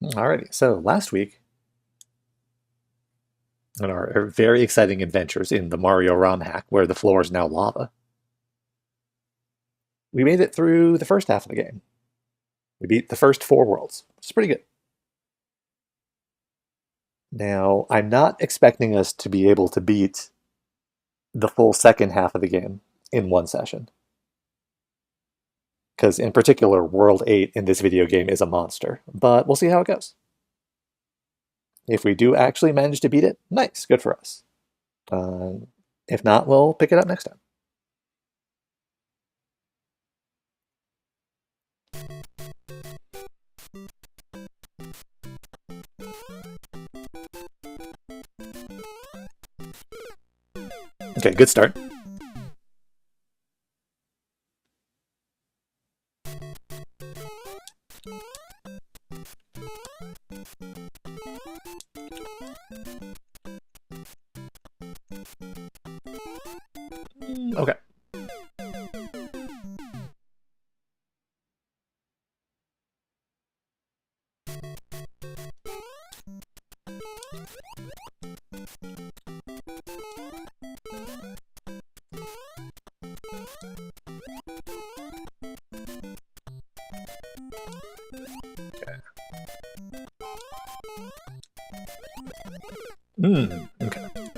Alrighty, so last week, in our very exciting adventures in the Mario ROM hack, where the floor is now lava, we made it through the first half of the game. We beat the first 4 worlds, which is pretty good. Now, I'm not expecting us to be able to beat the full second half of the game in one session. Because in particular, World 8 in this video game is a monster, but we'll see how it goes. If we do actually manage to beat it, nice, good for us. If not, we'll pick it up next time. Okay, good start. Okay. Okay. I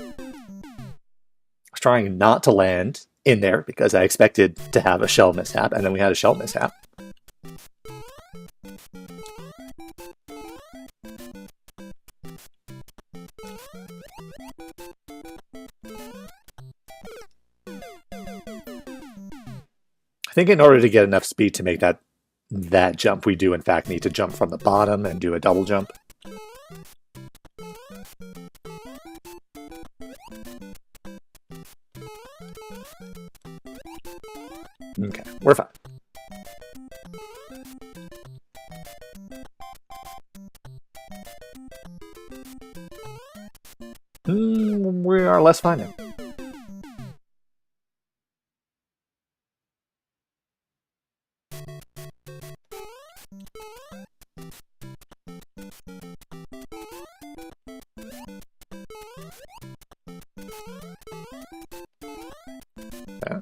was trying not to land in there because I expected to have a shell mishap, and then we had a shell mishap. I think in order to get enough speed to make that jump, we do in fact need to jump from the bottom and do a double jump. Okay, we're fine. We are less fine now. Yeah.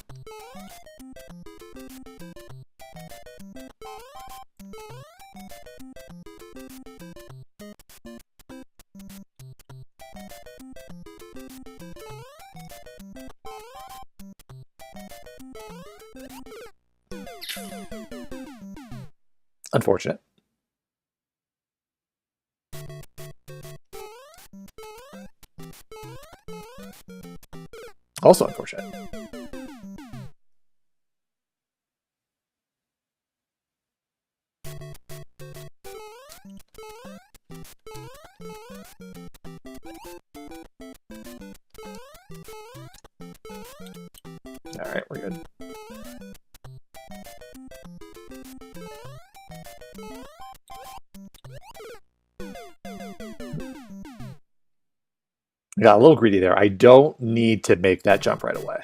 Unfortunate. Also unfortunate. All right, we're good. I got a little greedy there. I don't need to make that jump right away.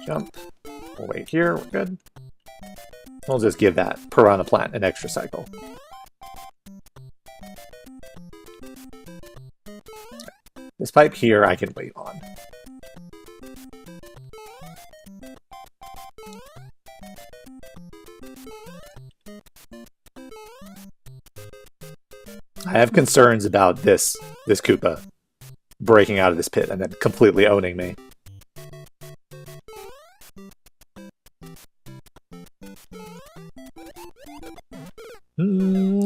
Jump. We'll wait here. We're good. We'll just give that piranha plant an extra cycle. This pipe here I can wait on. I have concerns about this Koopa breaking out of this pit and then completely owning me.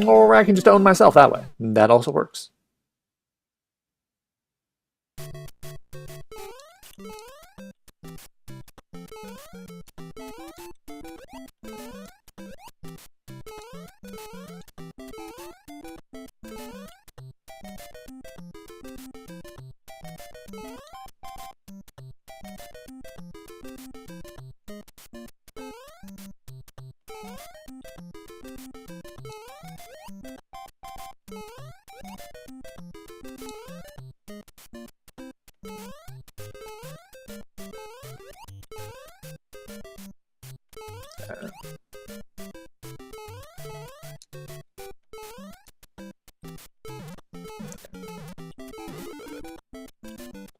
Or I can just own myself that way. That also works.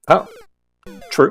Oh, true.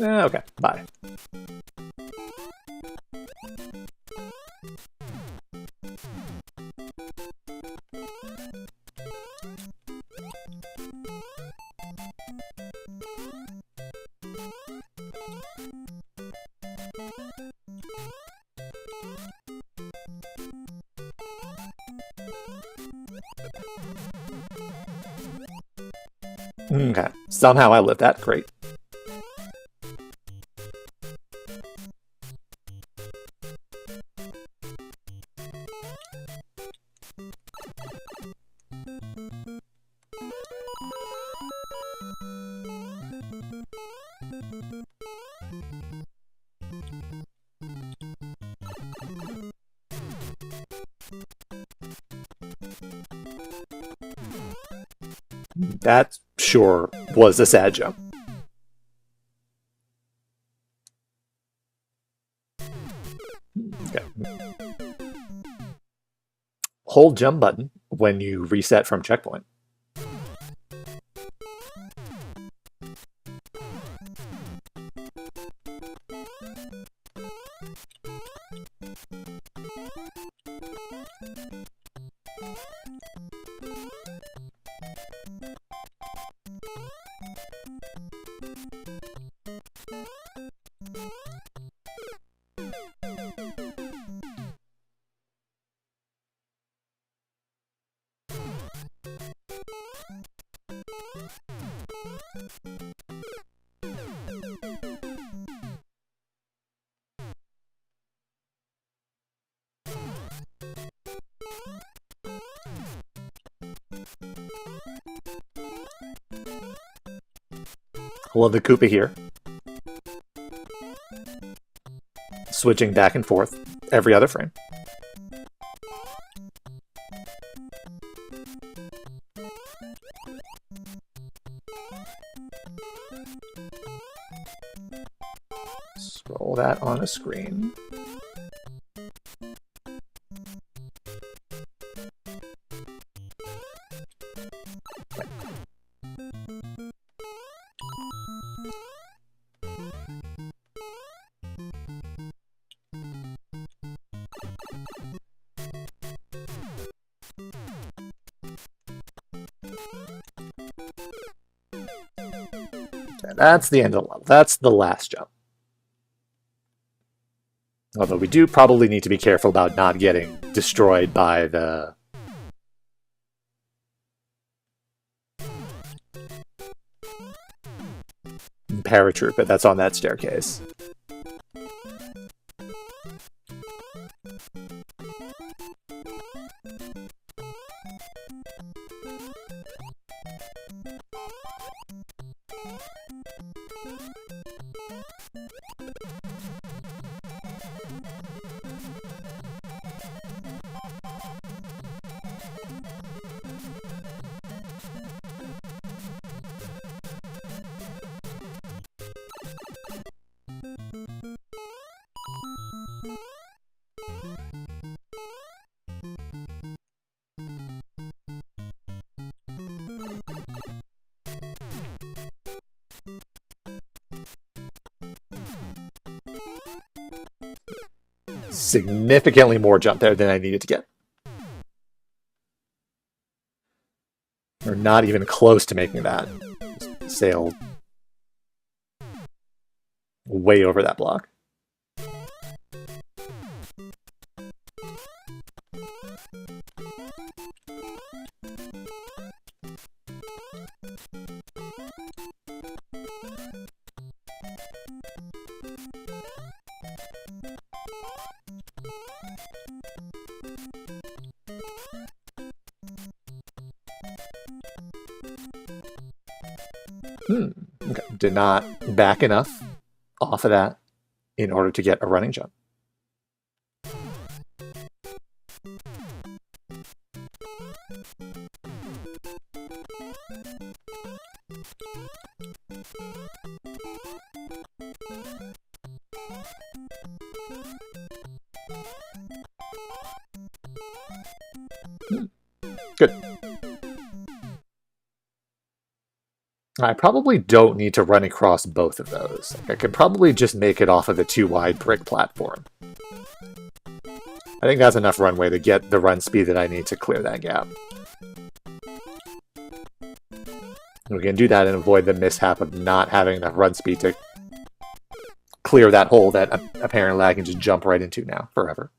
Okay, bye. Okay, somehow I lived that. Great. That sure was a sad jump. Okay. Hold jump button when you reset from checkpoint. Love the Koopa here. Switching back and forth every other frame. Scroll that on a screen. That's the end of the level. That's the last jump. Although we do probably need to be careful about not getting destroyed by the paratrooper that's on that staircase. significantly more jump there than I needed to get. Or not even close to making that. Just sailed way over that block. Okay. Did not back enough off of that in order to get a running jump. Good. I probably don't need to run across both of those. I could probably just make it off of the too wide brick platform. I think that's enough runway to get the run speed that I need to clear that gap. We can do that and avoid the mishap of not having enough run speed to clear that hole that apparently I can just jump right into now, forever.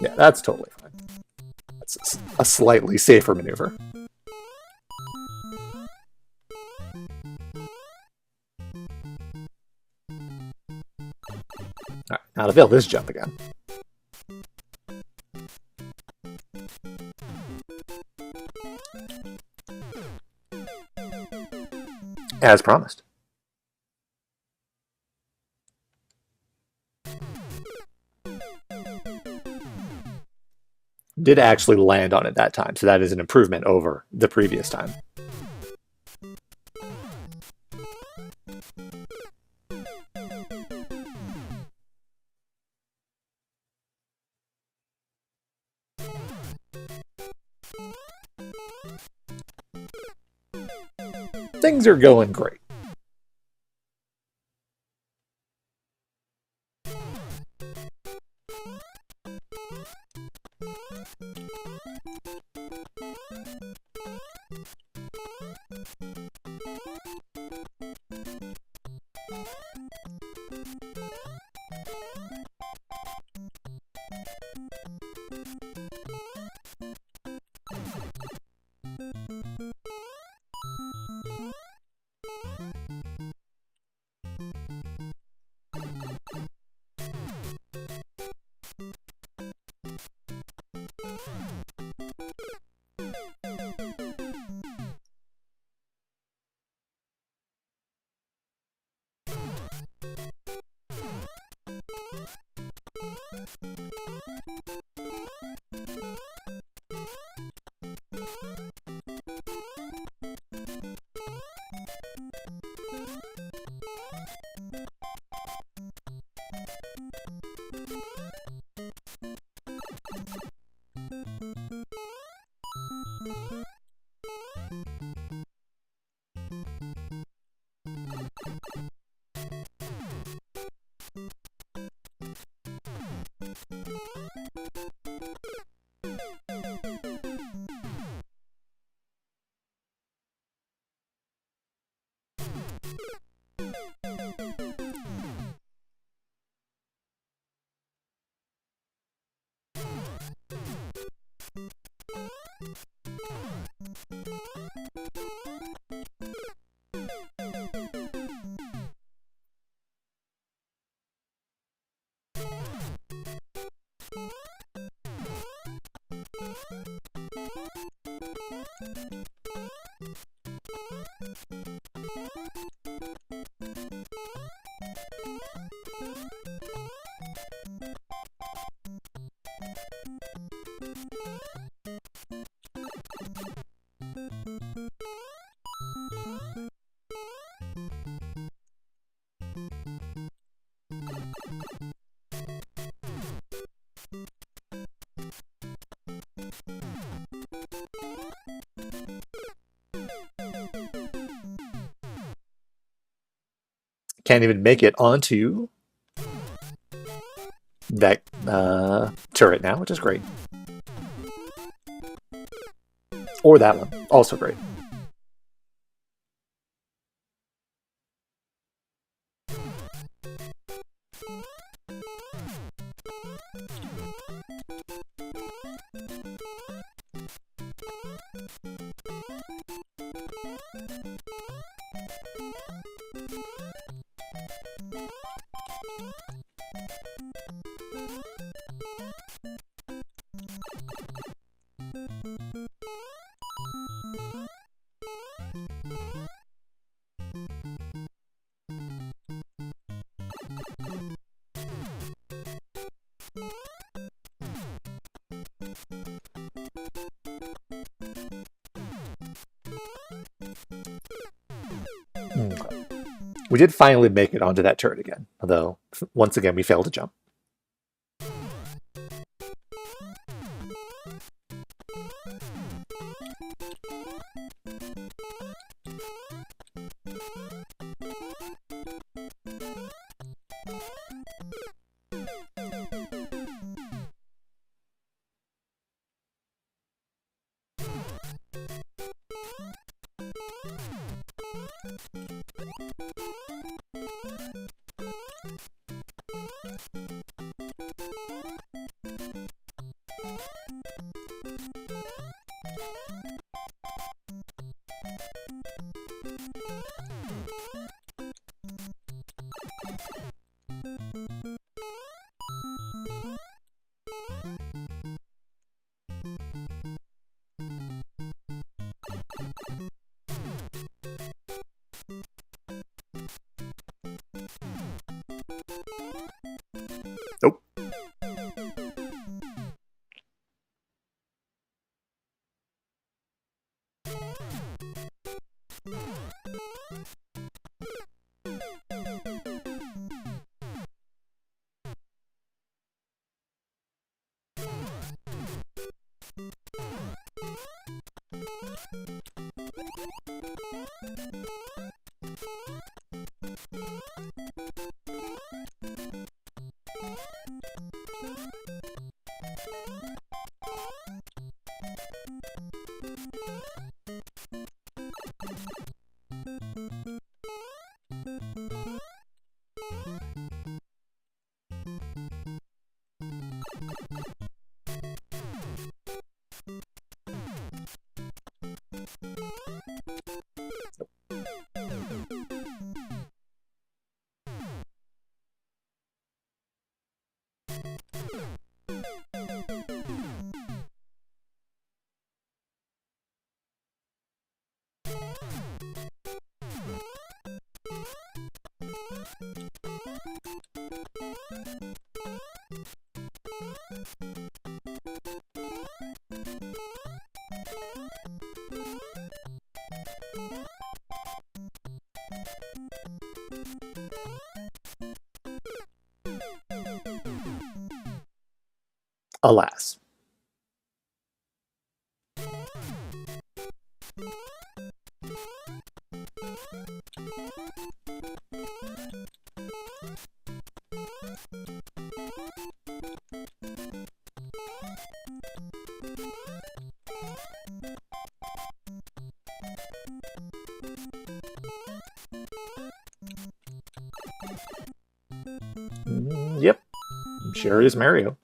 Yeah, that's totally fine. That's a slightly safer maneuver. Alright, now to build this jump again. As promised. Did actually land on it that time, so that is an improvement over the previous time. Things are going great. Can't even make it onto that turret now, which is great. Or that one, also great. We did finally make it onto that turret again, although once again we failed to jump. Nope. Alas. Yep. Sure is Mario.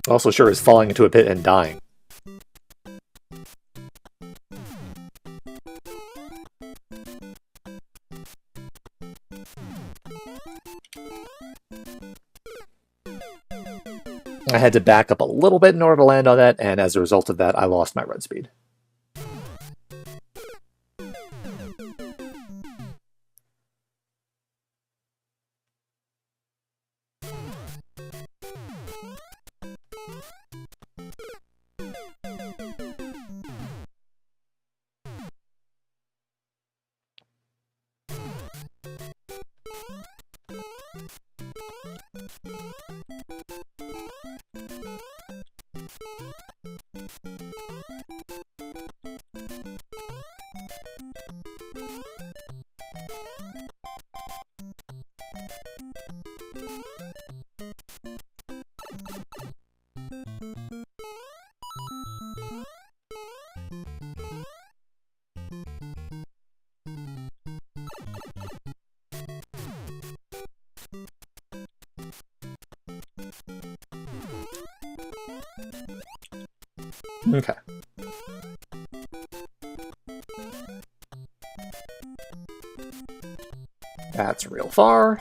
Also sure is falling into a pit and dying. I had to back up a little bit in order to land on that, and as a result of that, I lost my run speed. Okay. That's real far.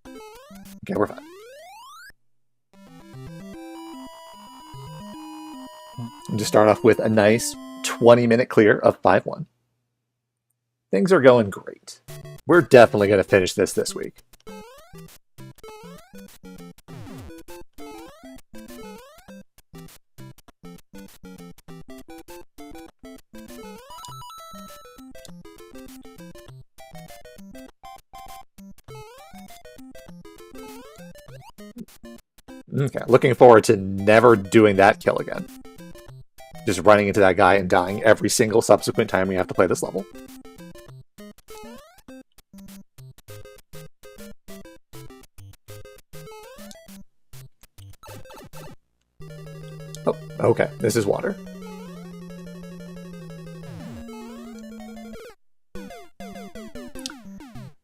Okay, we're fine. And just start off with a nice 20-minute clear of 5-1. Things are going great. We're definitely going to finish this week. Okay, looking forward to never doing that kill again. Just running into that guy and dying every single subsequent time we have to play this level. Oh, okay, this is water.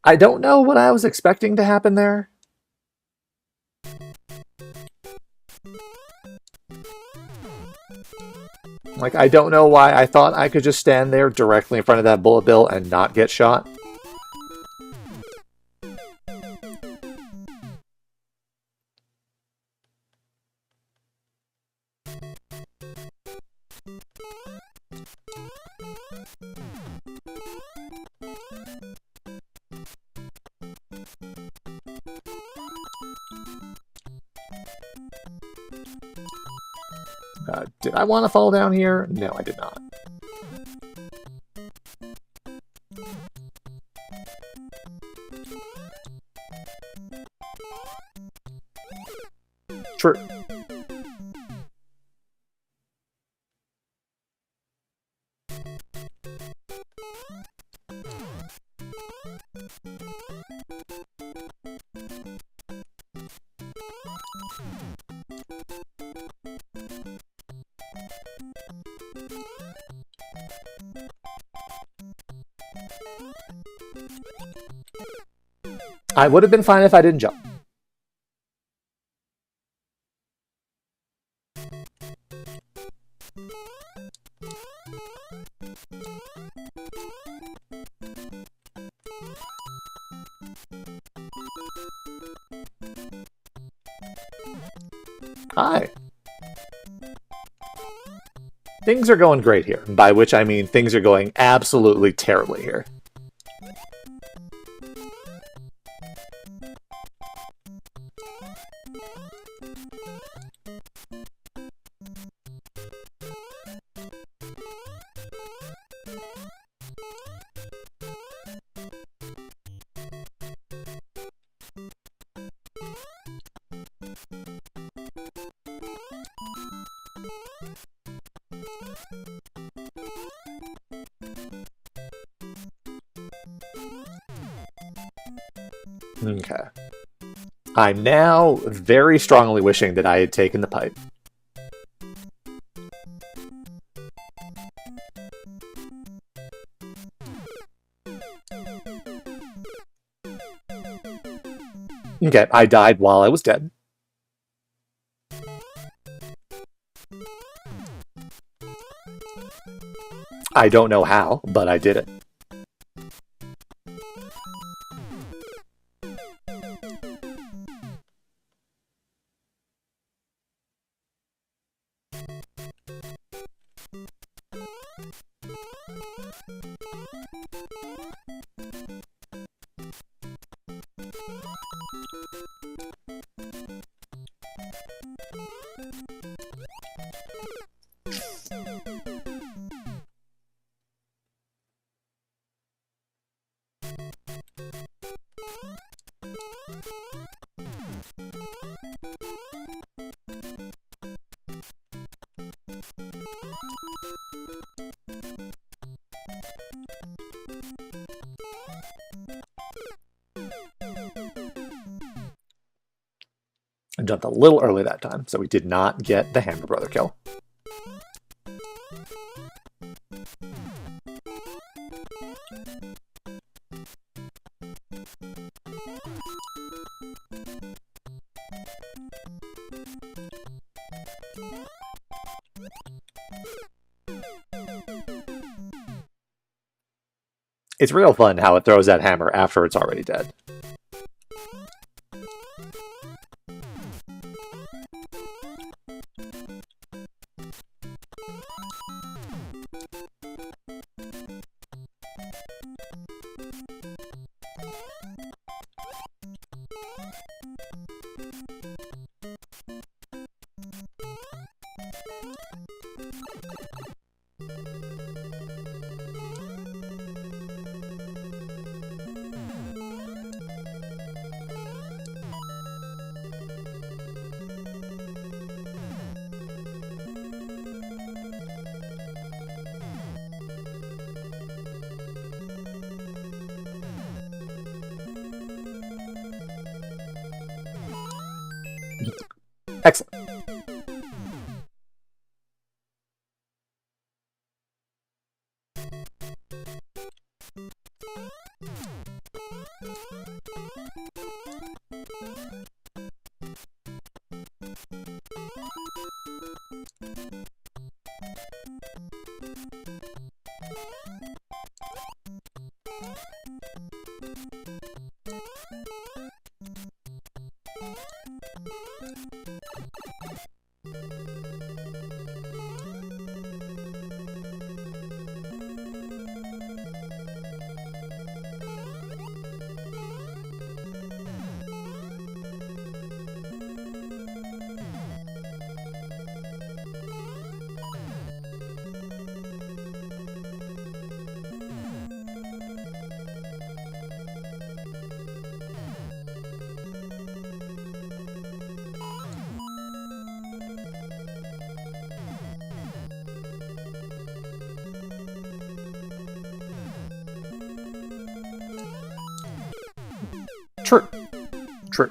I don't know what I was expecting to happen there. Like, I don't know why I thought I could just stand there directly in front of that bullet bill and not get shot. Did I want to fall down here? No, I did not. True. I would have been fine if I didn't jump. Hi. Things are going great here, by which I mean things are going absolutely terribly here. Okay. I'm now very strongly wishing that I had taken the pipe. Okay, I died while I was dead. I don't know how, but I did it. I jumped a little early that time, so we did not get the Hammer Brother kill. It's real fun how it throws that hammer after it's already dead. Excellent. True. True.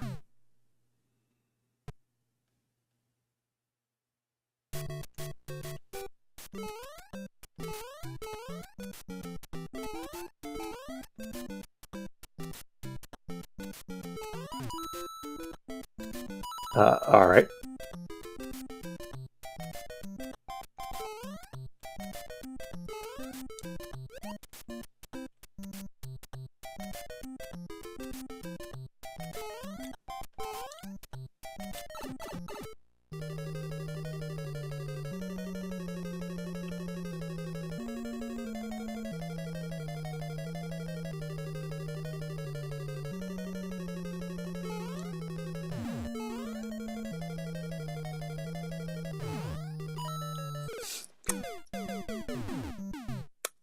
All right.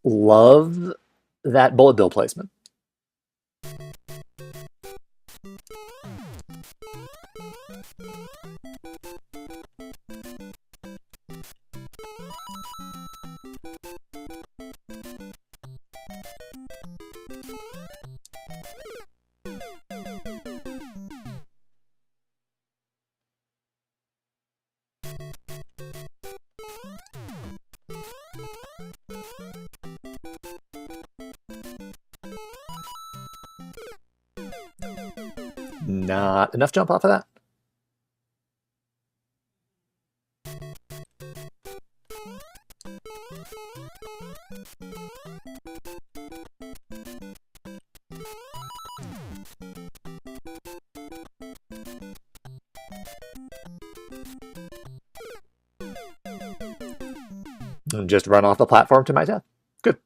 Love that bullet bill placement. Not enough jump off of that. And just run off the platform to my death. Good.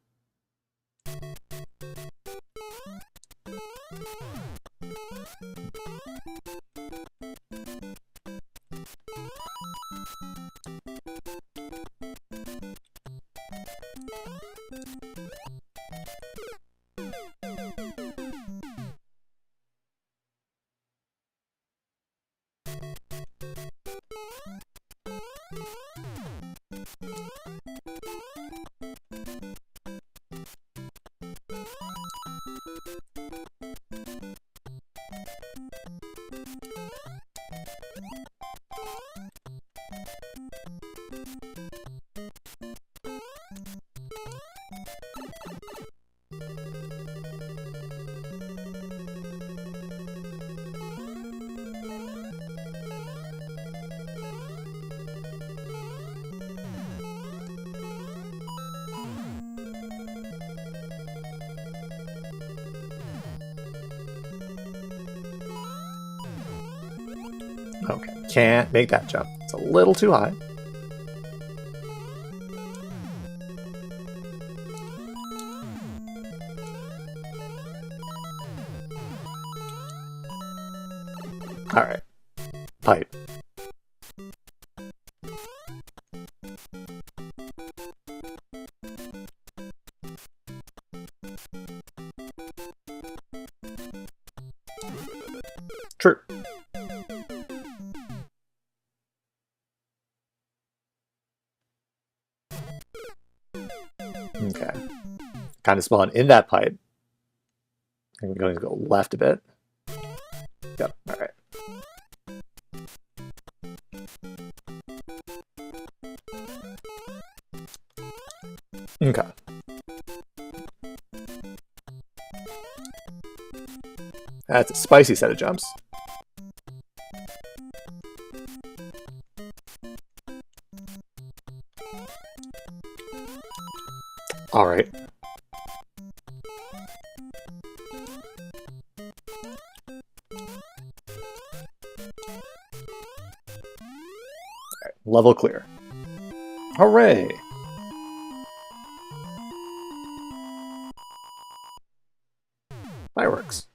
Okay, can't make that jump. It's a little too high. Alright. Pipe. True. Okay. Kind of spawn in that pipe. I'm going to go left a bit. Yep, alright. Okay. That's a spicy set of jumps. Alright. Level clear. Hooray! Fireworks.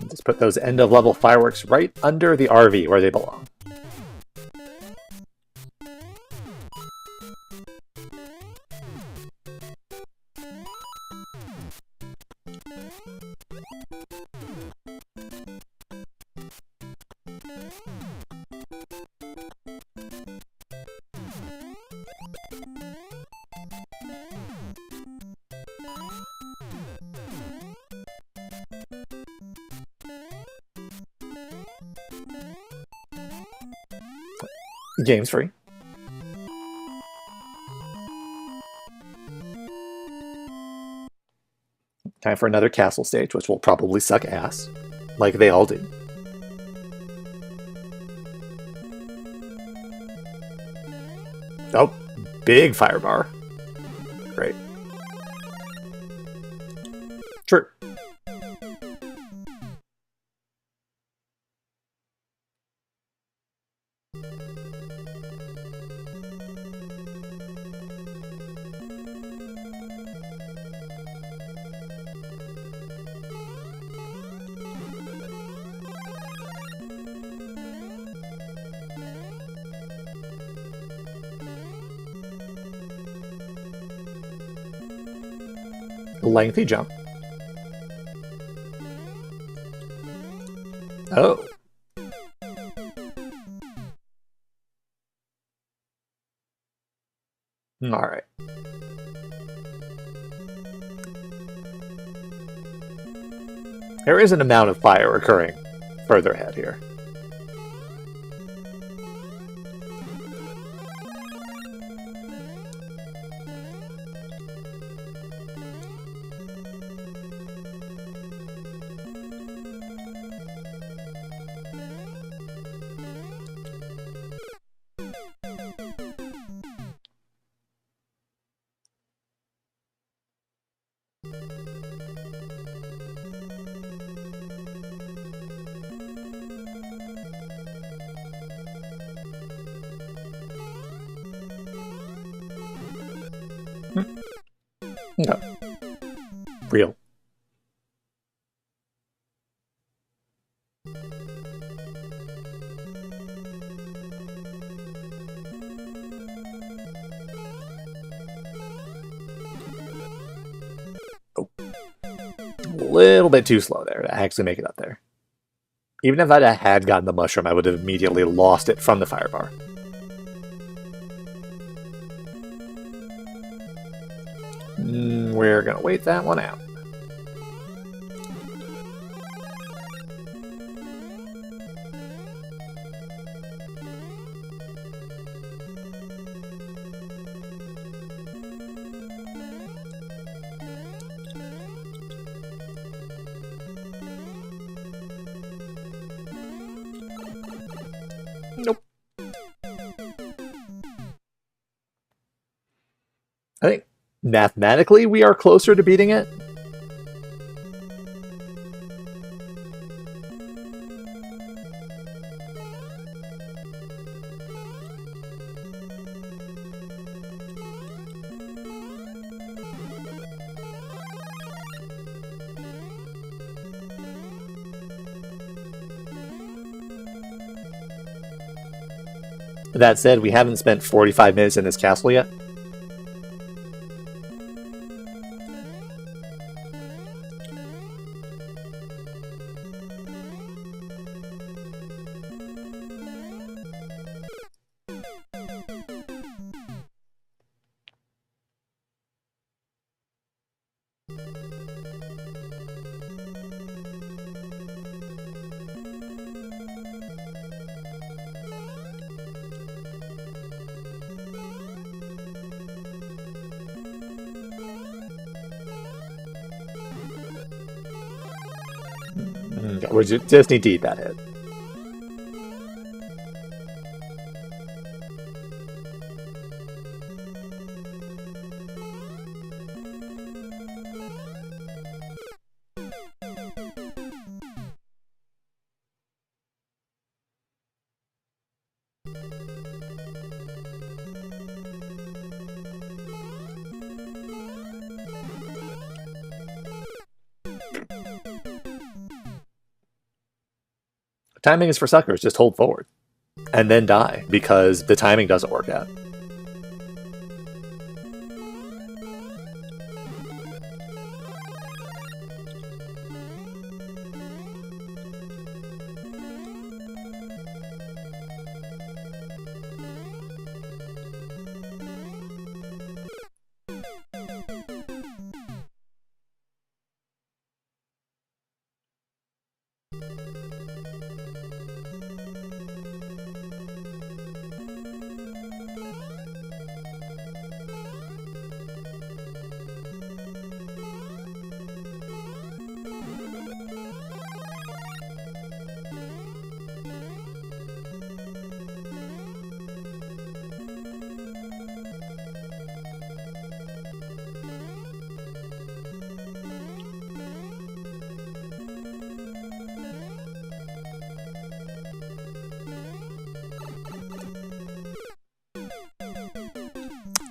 Just put those end-of-level fireworks right under the RV where they belong. Game's free. Time for another castle stage, which will probably suck ass, like they all do. Oh, big firebar. Great. True. Lengthy jump. Oh. Alright. There is an amount of fire occurring further ahead here. No. Real. Oh. A little bit too slow there to actually make it up there. Even if I had gotten the mushroom, I would have immediately lost it from the firebar. We're gonna wait that one out. Nope. I think mathematically we are closer to beating it. That said, we haven't spent 45 minutes in this castle yet. We just need to eat that hit. Timing is for suckers. Just hold forward. And then die, because the timing doesn't work out.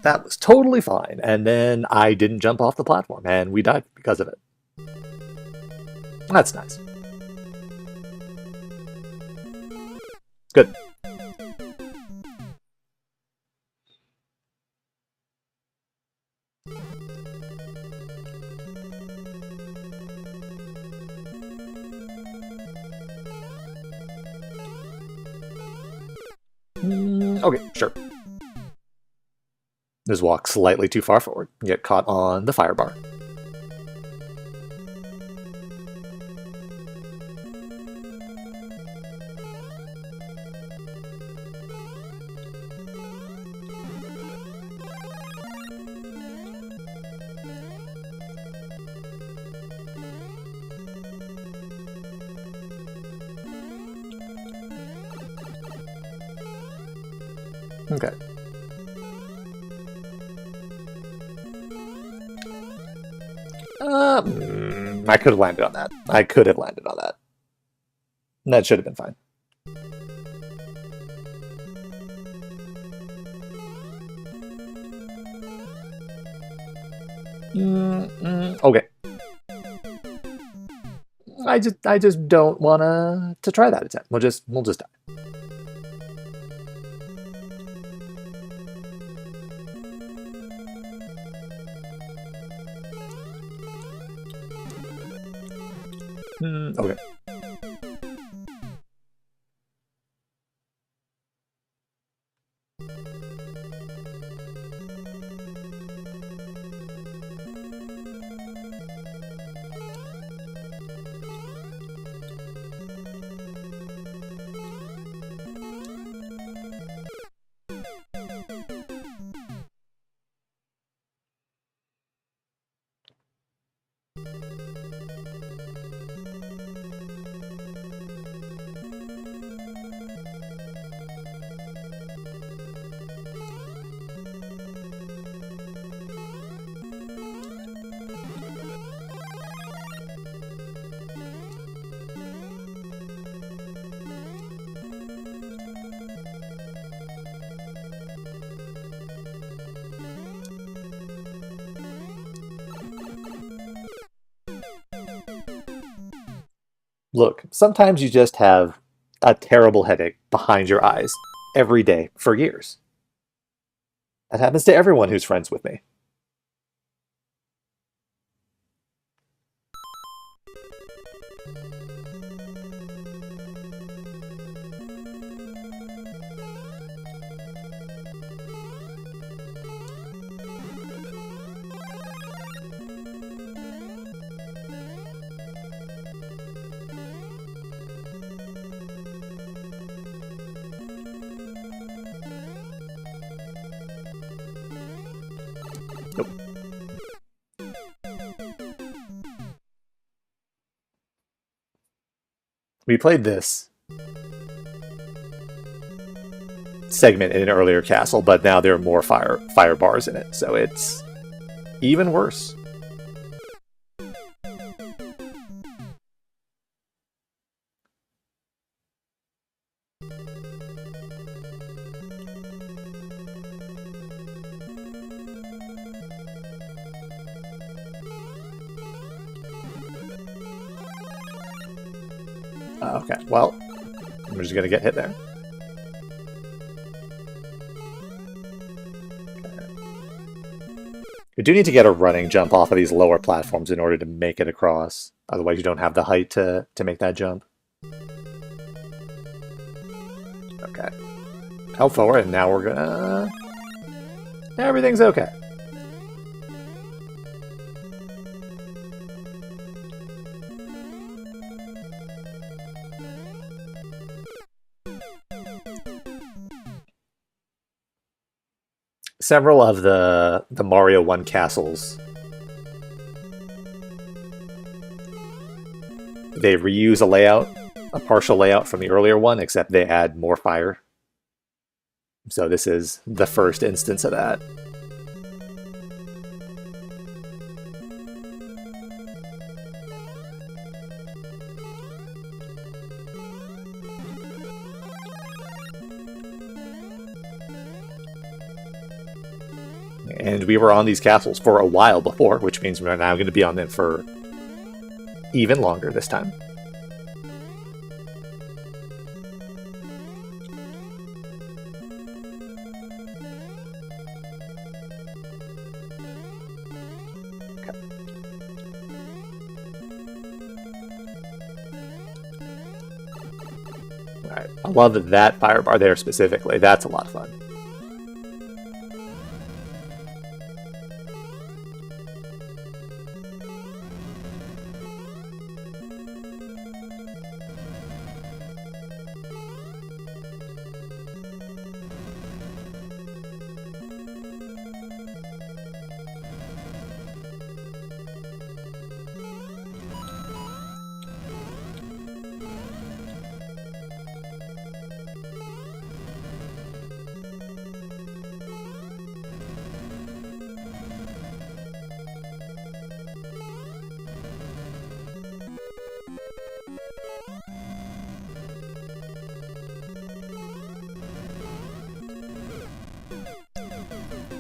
That was totally fine. And then I didn't jump off the platform, and we died because of it. That's nice. Good. Okay, sure. Just walk slightly too far forward. Get caught on the fire bar. Okay. I could have landed on that. I could have landed on that. That should have been fine. Okay. I just don't want to try that attempt. We'll just die. Okay. Look, sometimes you just have a terrible headache behind your eyes every day for years. That happens to everyone who's friends with me. Nope. We played this segment in an earlier castle, but now there are more fire bars in it, so it's even worse. Okay, well, I'm just gonna get hit there. You do need to get a running jump off of these lower platforms in order to make it across. Otherwise, you don't have the height to make that jump. Okay. Held forward, and now we're gonna... Everything's okay. Several of the Mario 1 castles, they reuse a layout, a partial layout from the earlier one, except they add more fire. So this is the first instance of that. And we were on these castles for a while before, which means we're now going to be on them for even longer this time. Okay. All right. I love that fire bar there specifically. That's a lot of fun.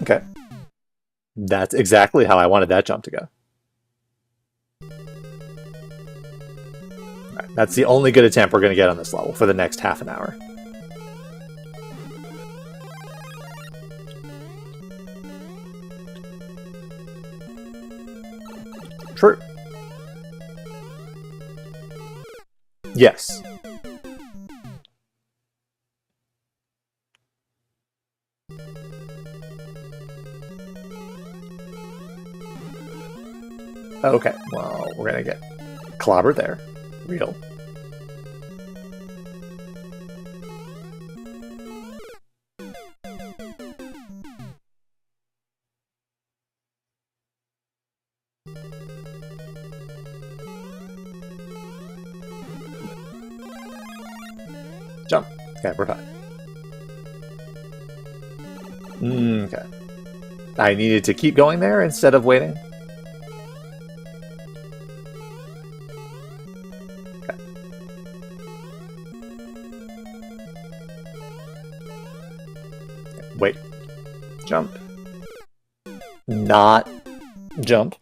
Okay. That's exactly how I wanted that jump to go. Right, that's the only good attempt we're going to get on this level for the next half an hour. True. Yes. Okay, well, we're gonna get clobbered there. Real. Jump. Okay, we're fine. Okay. I needed to keep going there instead of waiting. Okay. Wait. Jump. Not jump.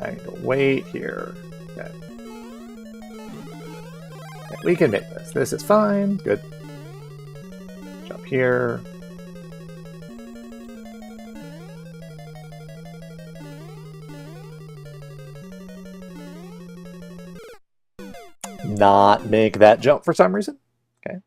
Trying to wait here. Okay. Okay, we can make this. This is fine. Good. Jump here. Not make that jump for some reason. Okay.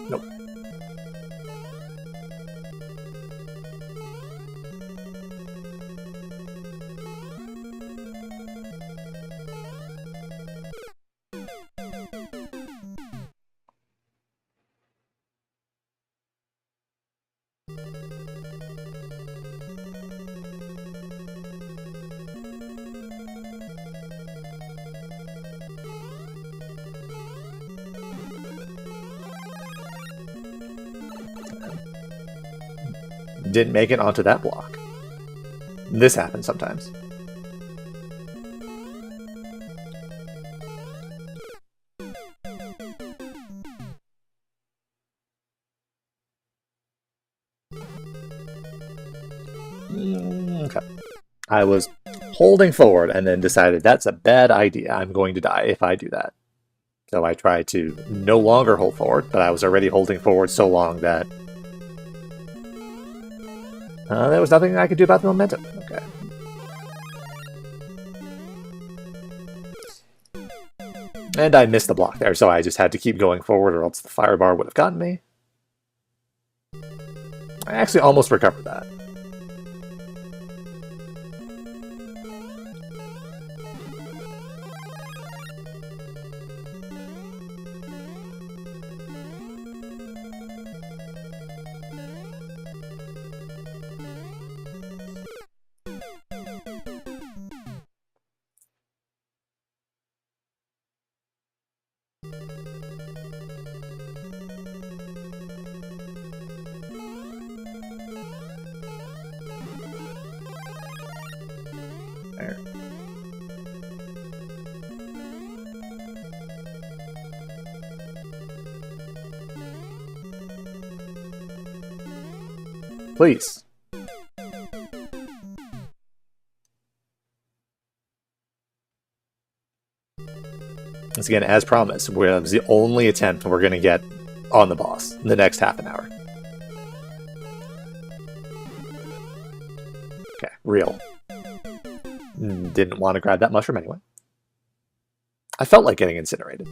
Nope. Didn't make it onto that block. This happens sometimes. Okay. I was holding forward and then decided that's a bad idea. I'm going to die if I do that. So I tried to no longer hold forward, but I was already holding forward so long that there was nothing I could do about the momentum. Okay. And I missed the block there, so I just had to keep going forward or else the fire bar would have gotten me. I actually almost recovered that. There. Please. Once again, as promised, it was the only attempt we're going to get on the boss in the next half an hour. Okay, real. Didn't want to grab that mushroom anyway. I felt like getting incinerated.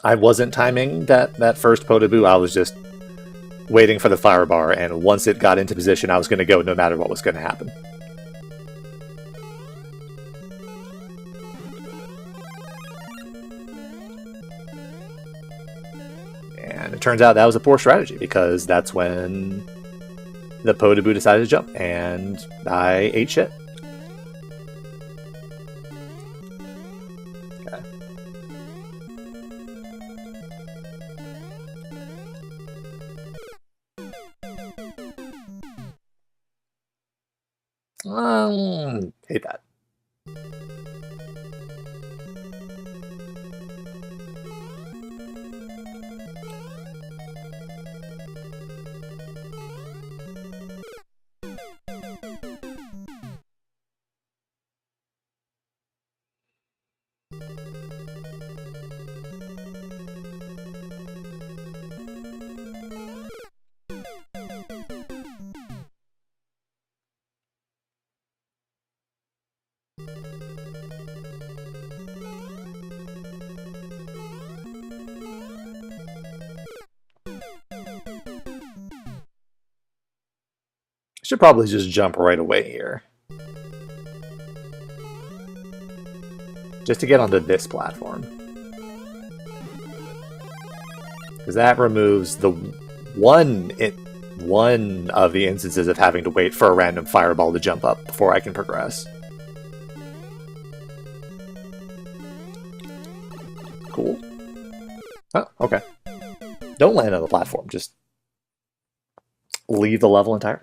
I wasn't timing that first pt.2. I was just waiting for the fire bar, and once it got into position, I was going to go no matter what was going to happen. And it turns out that was a poor strategy, because that's when the pt.2 decided to jump, and I ate shit. Hate that. Should probably just jump right away here. Just to get onto this platform. Because that removes the one of the instances of having to wait for a random fireball to jump up before I can progress. Cool. Oh, okay. Don't land on the platform. Just leave the level entirely.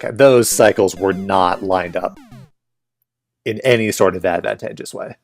Okay, those cycles were not lined up in any sort of advantageous way.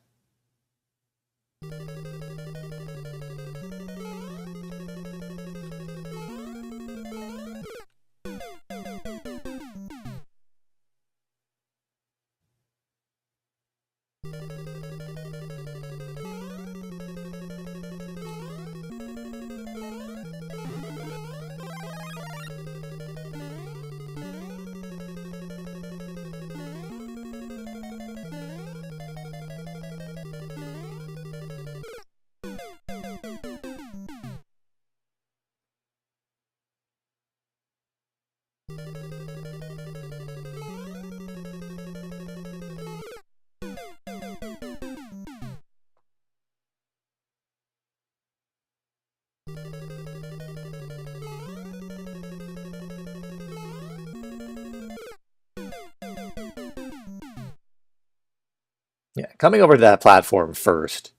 Yeah, coming over to that platform first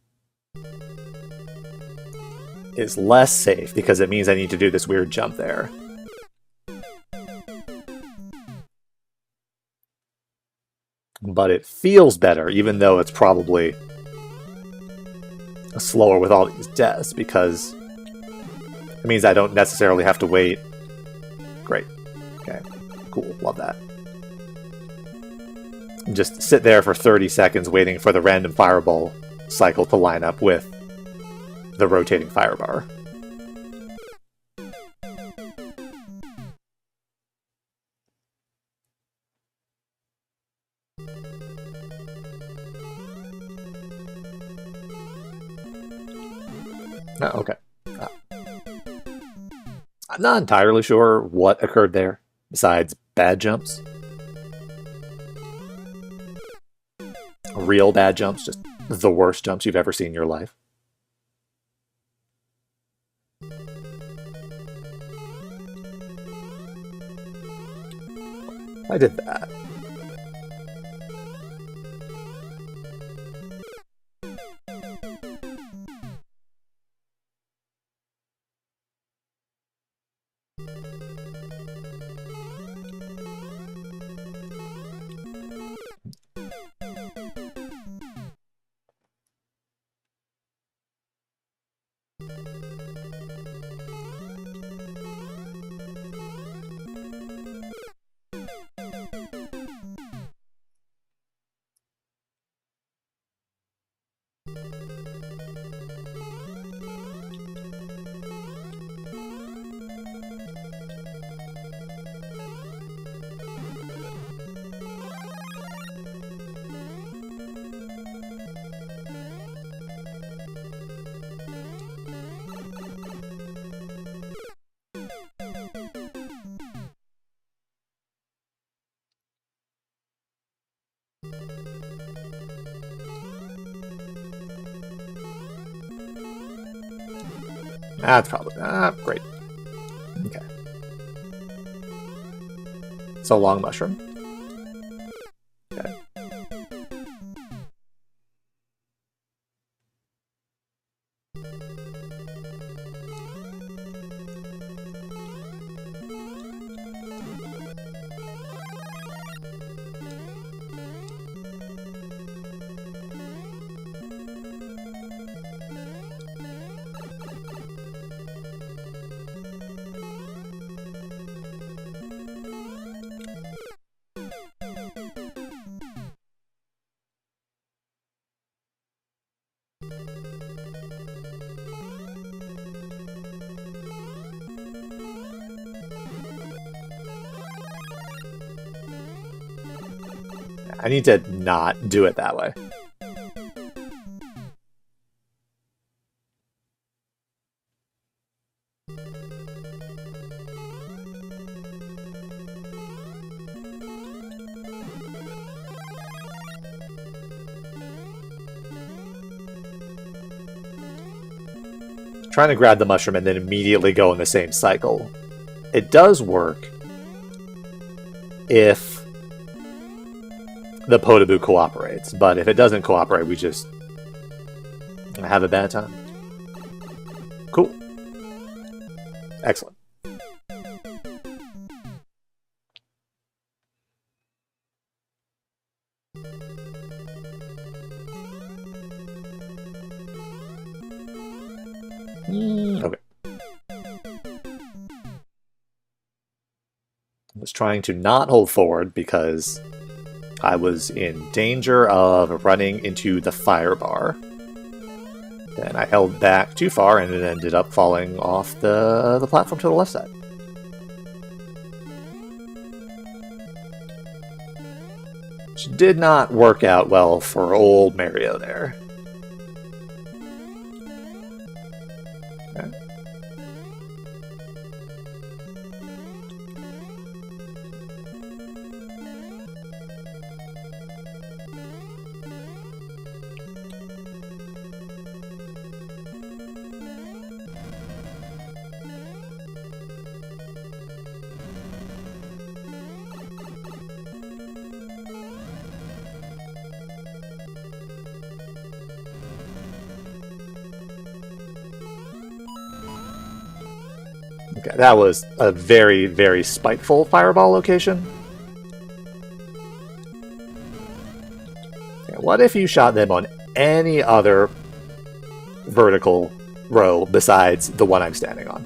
is less safe because it means I need to do this weird jump there. But it feels better, even though it's probably slower with all these deaths, because it means I don't necessarily have to wait. Great. Okay. Cool. Love that. And just sit there for 30 seconds waiting for the random fireball cycle to line up with the rotating firebar. Oh, okay. I'm not entirely sure what occurred there, besides bad jumps. Real bad jumps, just the worst jumps you've ever seen in your life. I did that. That's probably great. Okay. So long mushroom. Okay. I need to not do it that way. trying to grab the mushroom and then immediately go in the same cycle. It does work if the pt.2 cooperates, but if it doesn't cooperate, we just have a bad time. Cool. Excellent. Okay. I was trying to not hold forward because I was in danger of running into the fire bar. Then I held back too far and it ended up falling off the platform to the left side. Which did not work out well for old Mario there. Okay. Okay, that was a very, very spiteful fireball location. Okay, what if you shot them on any other vertical row besides the one I'm standing on?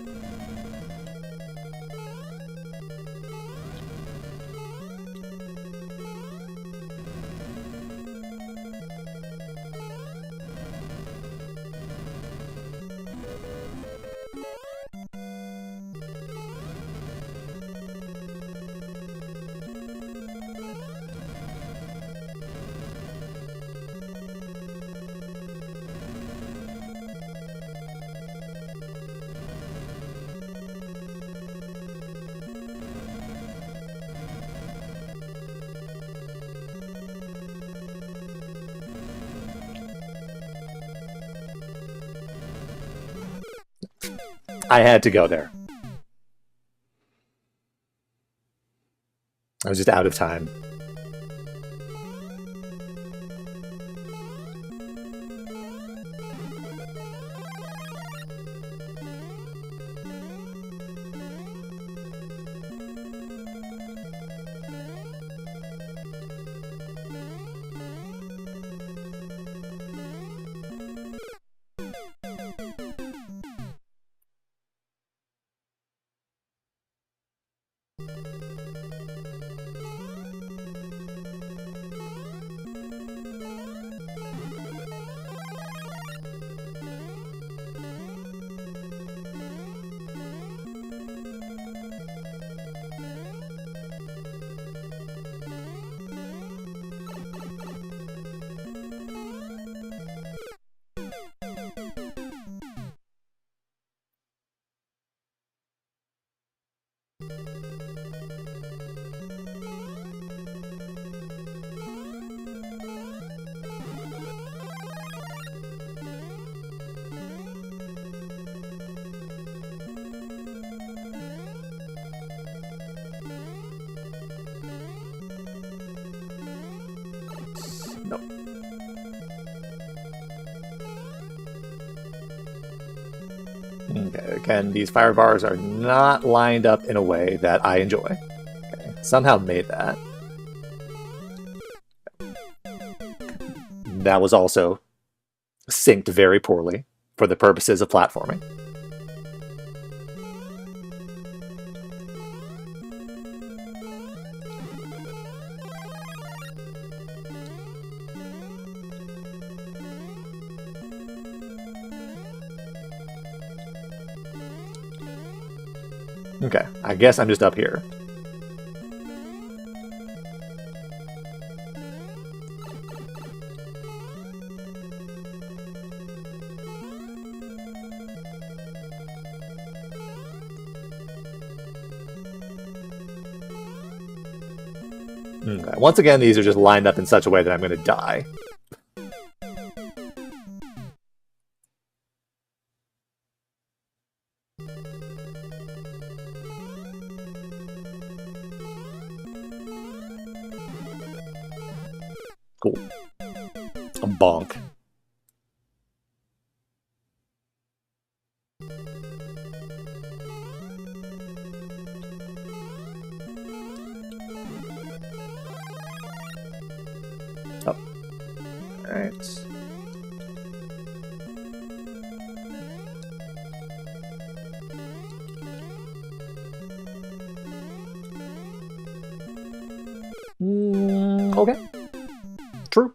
I had to go there. I was just out of time. No. Okay, again, these fire bars are not lined up in a way that I enjoy. Okay, somehow made that. That was also synced very poorly for the purposes of platforming. Okay, I guess I'm just up here. Okay. Once again, these are just lined up in such a way that I'm going to die. Cool. A bonk. Oh. Alright. Okay. True.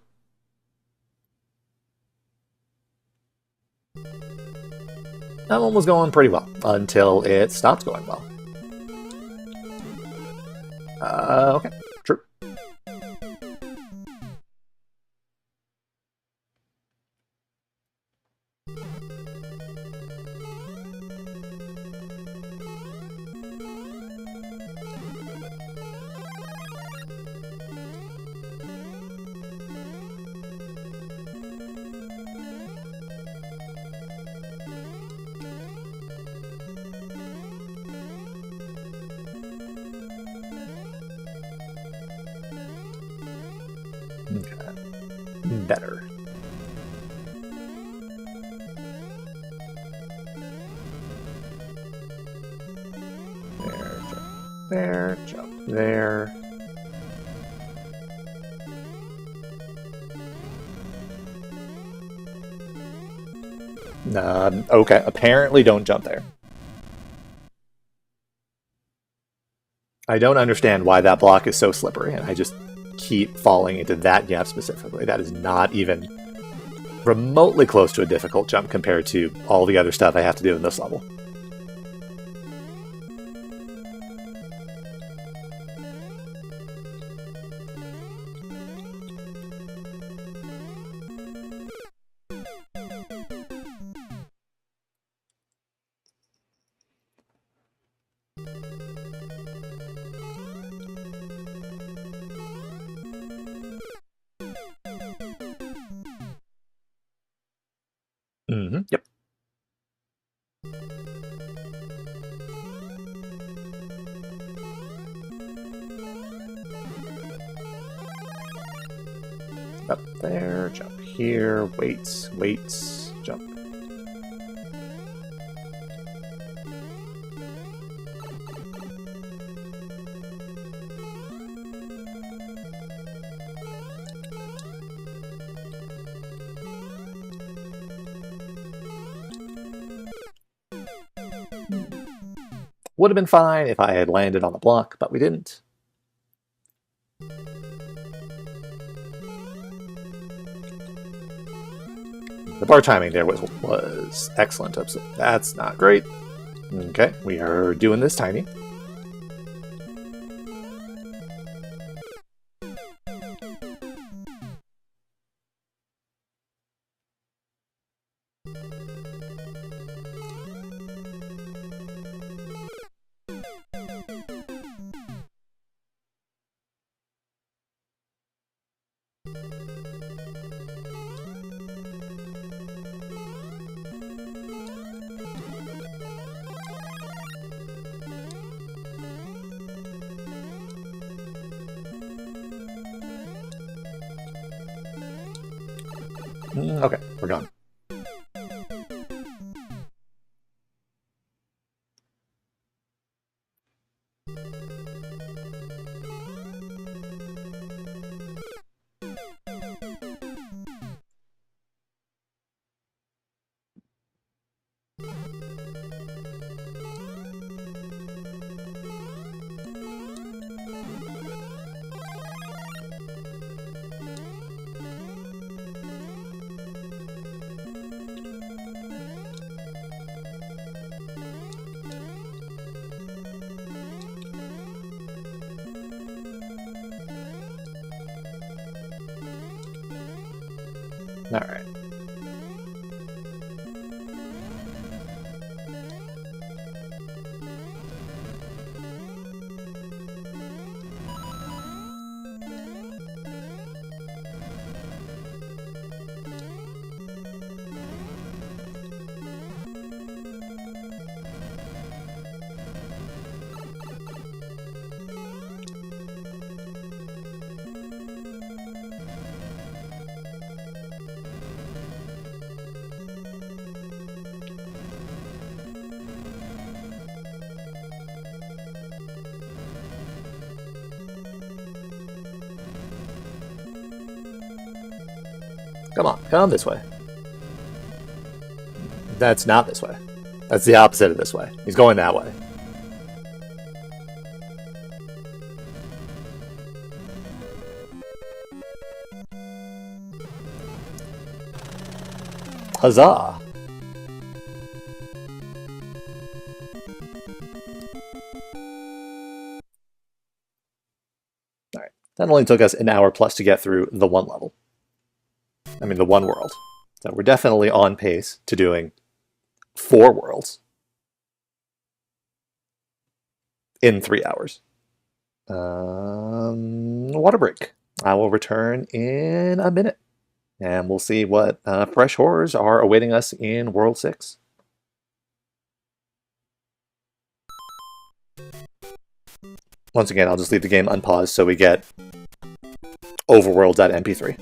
That one was going pretty well until it stopped going well. Okay. True. Okay. Better. There, jump there. Okay, apparently don't jump there. I don't understand why that block is so slippery, and I just keep falling into that gap specifically. That is not even remotely close to a difficult jump compared to all the other stuff I have to do in this level. Yep. Up there, jump here, waits, jump. Would have been fine if I had landed on the block, but we didn't. The bar timing there was excellent. That's not great. Okay, we are doing this tiny. Okay, we're gone. All right. Come on, come this way. That's not this way. That's the opposite of this way. He's going that way. Huzzah! Alright, that only took us an hour plus to get through the one level. I mean, the one world. So we're definitely on pace to doing 4 worlds in 3 hours. Water break. I will return in a minute, and we'll see what fresh horrors are awaiting us in World 6. Once again, I'll just leave the game unpaused so we get overworlds.mp3.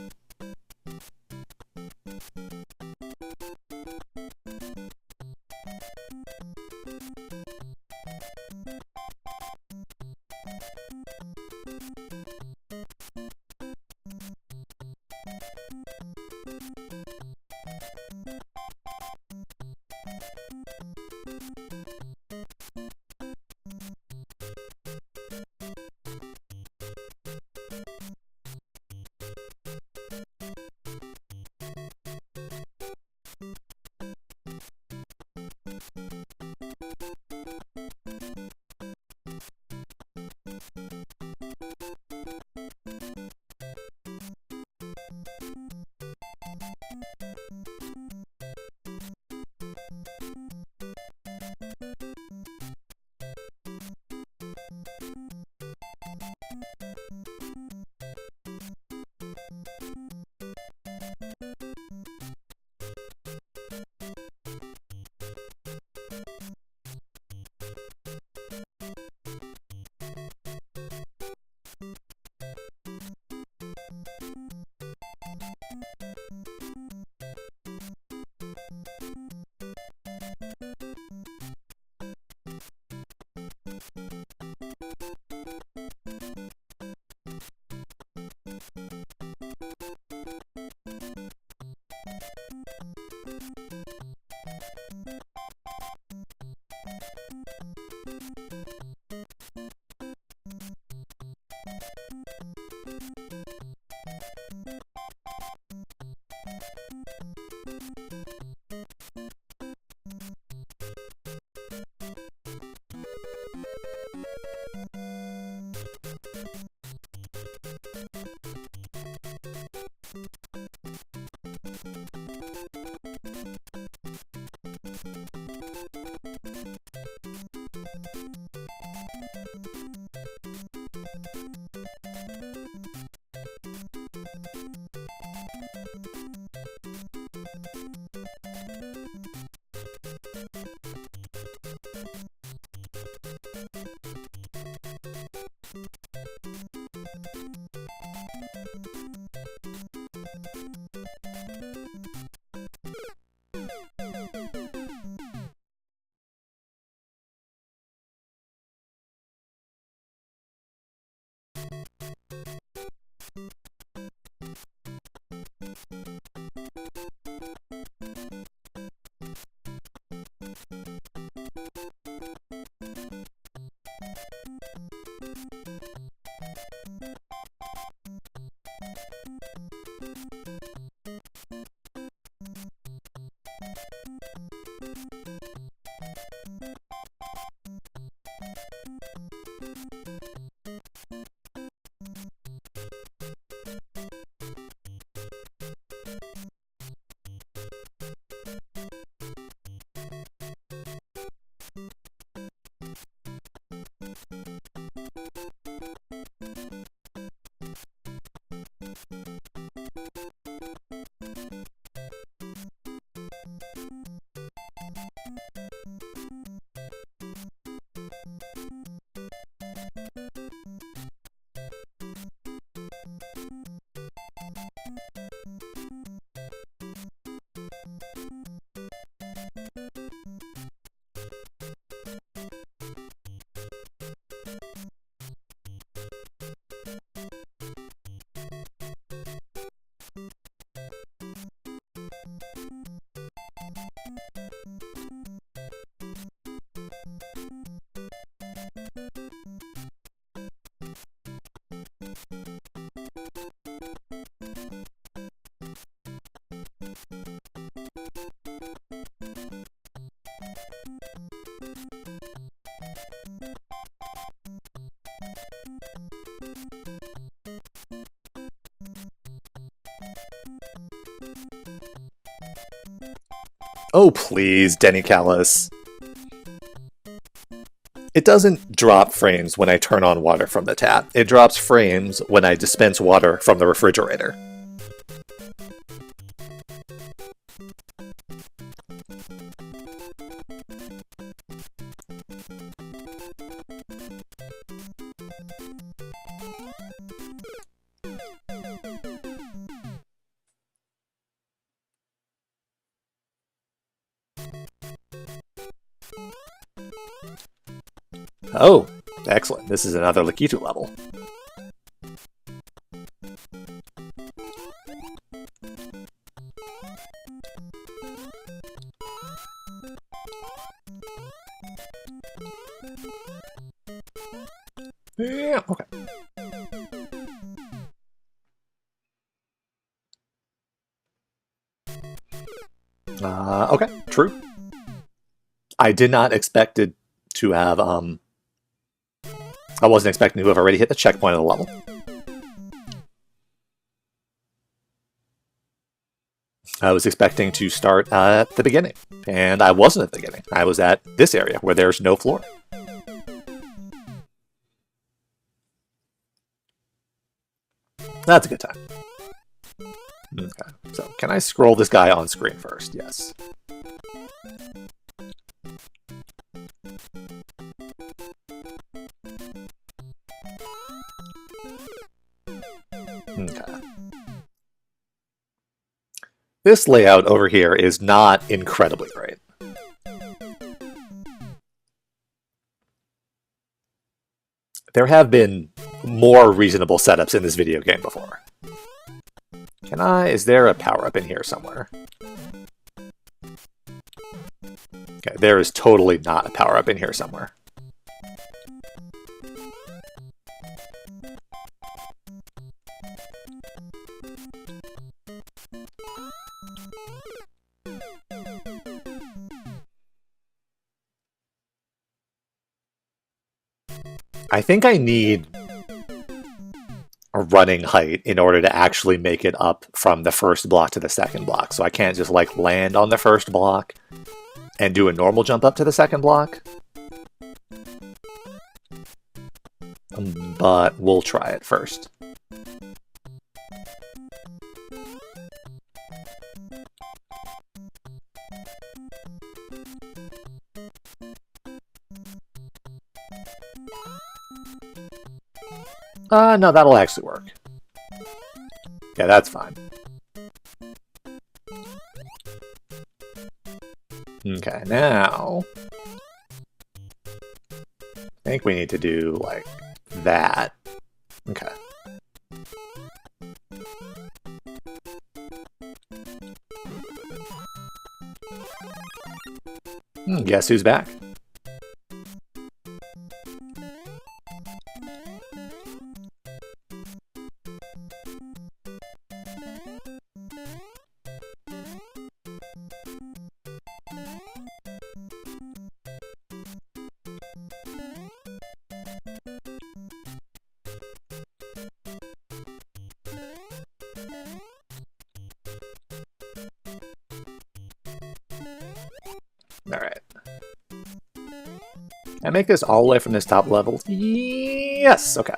Oh, please, Denny Callis. It doesn't drop frames when I turn on water from the tap. It drops frames when I dispense water from the refrigerator. Oh, excellent. This is another Lakitu level. Yeah, okay. Okay, true. I did not expect it to have, I wasn't expecting to have already hit the checkpoint of the level. I was expecting to start at the beginning, and I wasn't at the beginning. I was at this area where there's no floor. That's a good time. Okay, so can I scroll this guy on screen first? Yes. Okay. This layout over here is not incredibly great. There have been more reasonable setups in this video game before. Is there a power-up in here somewhere? Okay, there is totally not a power-up in here somewhere. I think I need a running height in order to actually make it up from the first block to the second block. So I can't just like land on the first block and do a normal jump up to the second block. But we'll try it first. No, that'll actually work. Yeah, that's fine. Okay, now I think we need to do like that. Okay. Guess who's back? Alright. Can I make this all the way from this top level? Yes! Okay.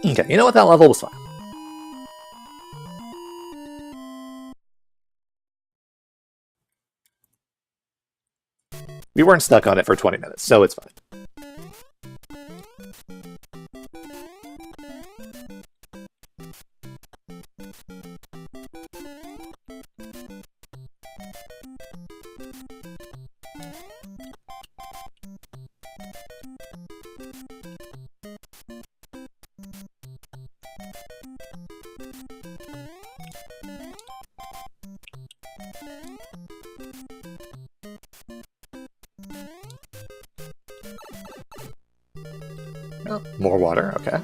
Okay, you know what? That level was fine. We weren't stuck on it for 20 minutes, so it's fine. Oh, more water, okay.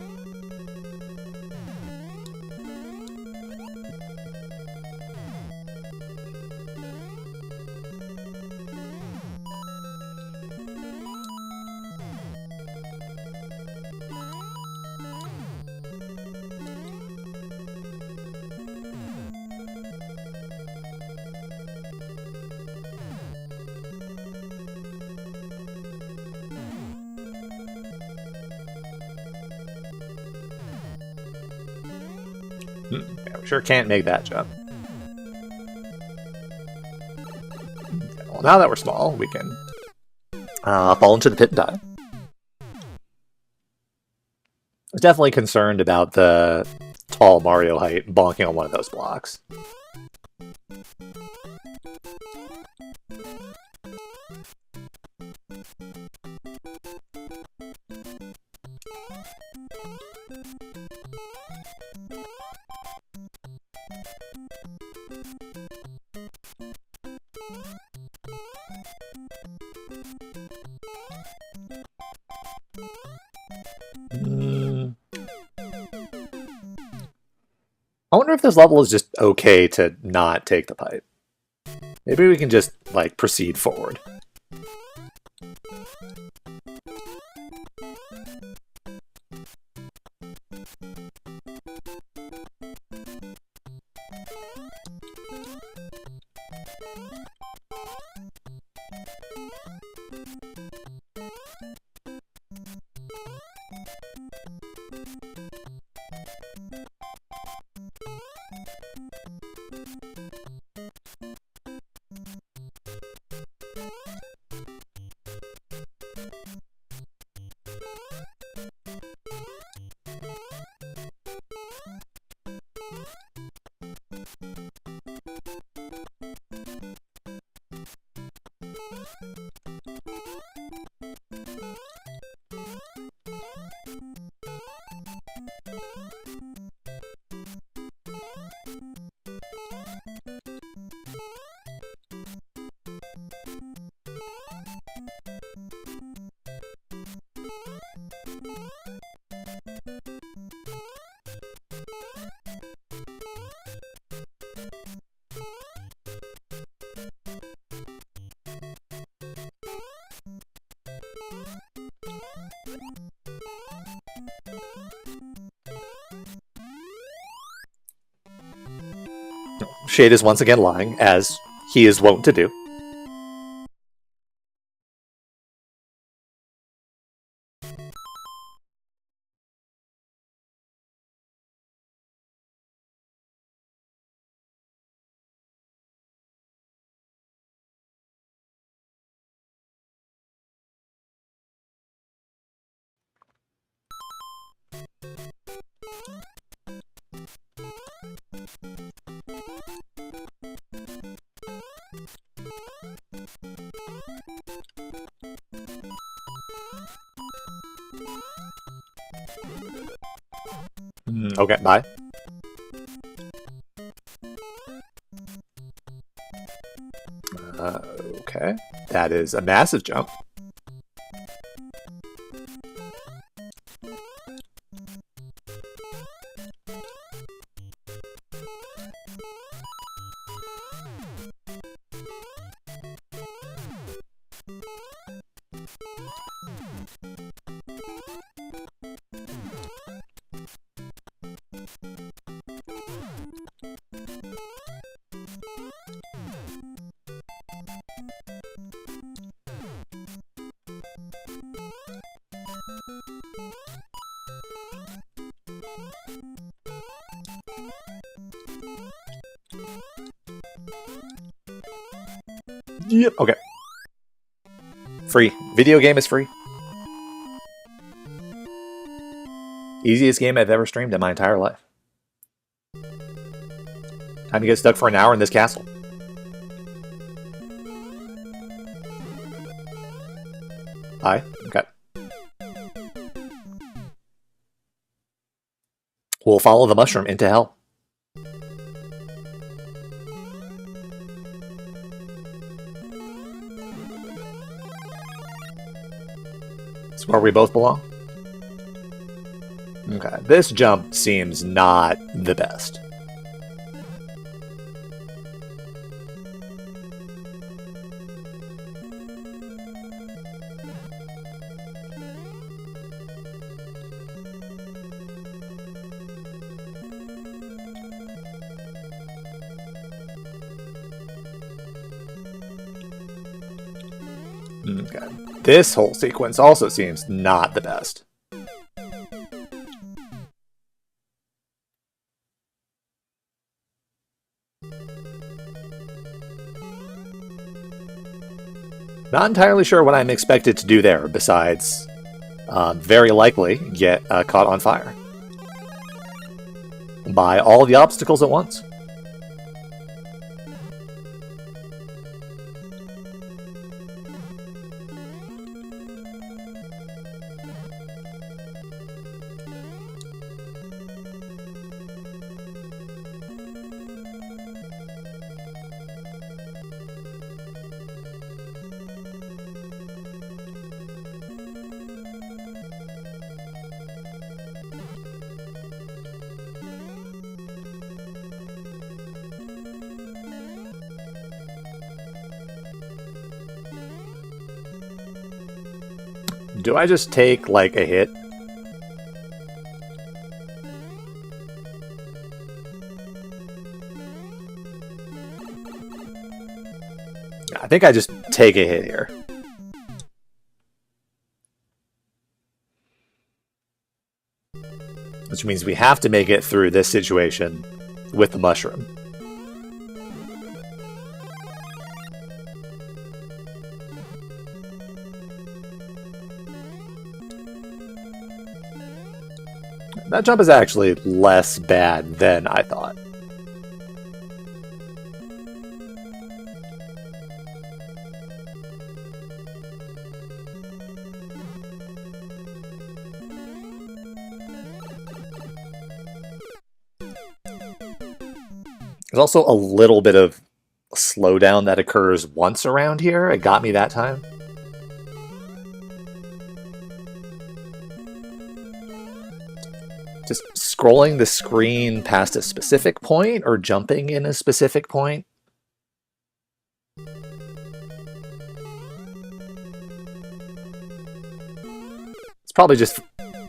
Yeah, we sure can't make that jump. Well, now that we're small, we can fall into the pit and die. I was definitely concerned about the tall Mario height bonking on one of those blocks. I wonder if this level is just okay to not take the pipe. Maybe we can just, like, proceed forward. Shade is once again lying, as he is wont to do. Okay, bye. Okay, that is a massive jump. Yep. Okay. Free. Video game is free. Easiest game I've ever streamed in my entire life. Time to get stuck for an hour in this castle. Hi. Okay. We'll follow the mushroom into hell. It's where we both belong. Okay, this jump seems not the best. Okay. This whole sequence also seems not the best. Not entirely sure what I'm expected to do there, besides very likely get caught on fire by all the obstacles at once. Do I just take, like, a hit? I think I just take a hit here. Which means we have to make it through this situation with the mushroom. That jump is actually less bad than I thought. There's also a little bit of slowdown that occurs once around here. It got me that time. Just scrolling the screen past a specific point or jumping in a specific point. It's probably just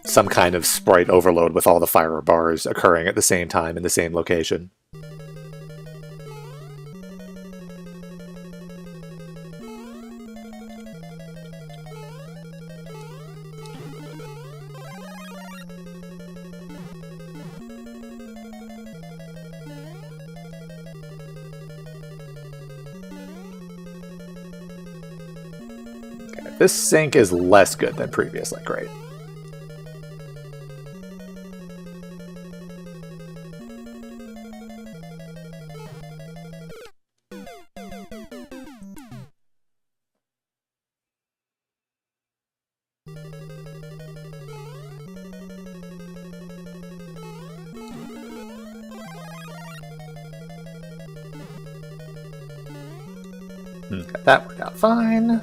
some kind of sprite overload with all the fire bars occurring at the same time in the same location. This sync is less good than previously. Great. Okay, that worked out fine.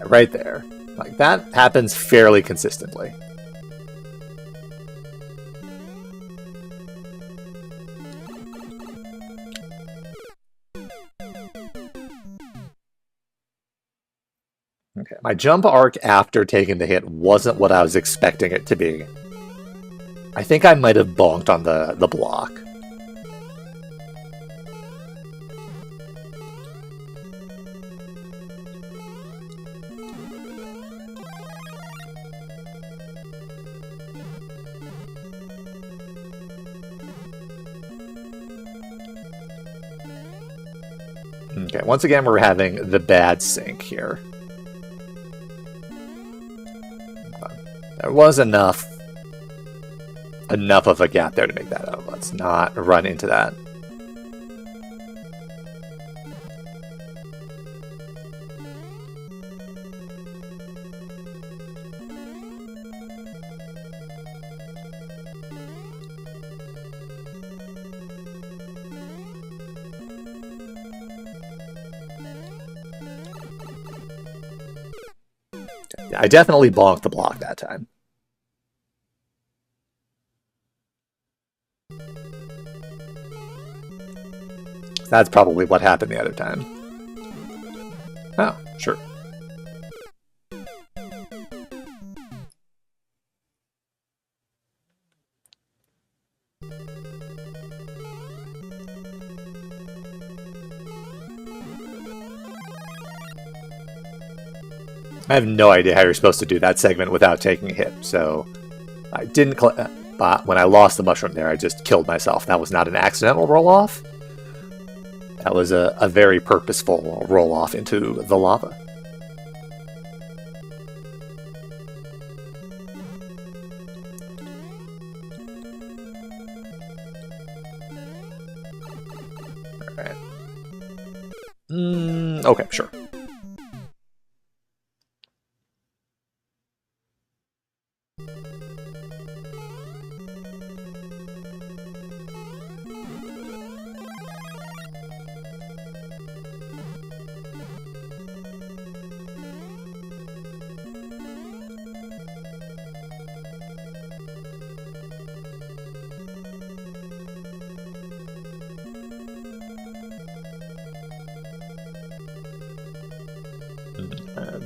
Right there. Like, that happens fairly consistently. Okay, my jump arc after taking the hit wasn't what I was expecting it to be. I think I might have bonked on the block. Okay, once again, we're having the bad sync here. There was enough of a gap there to make that out. Let's not run into that. I definitely bonked the block that time. That's probably what happened the other time. Oh, sure. I have no idea how you're supposed to do that segment without taking a hit, so I didn't But when I lost the mushroom there, I just killed myself. That was not an accidental roll-off. That was a very purposeful roll-off into the lava. Alright. Okay, sure.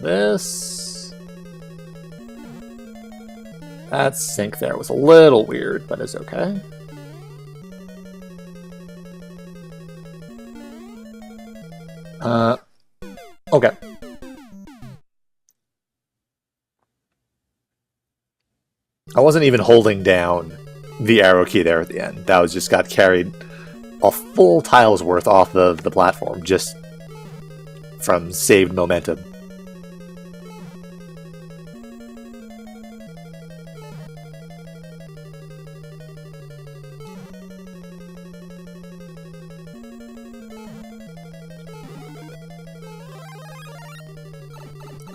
This... That sink there was a little weird, but it's okay. Okay. I wasn't even holding down the arrow key there at the end. That was just got carried a full tile's worth off of the platform just from saved momentum.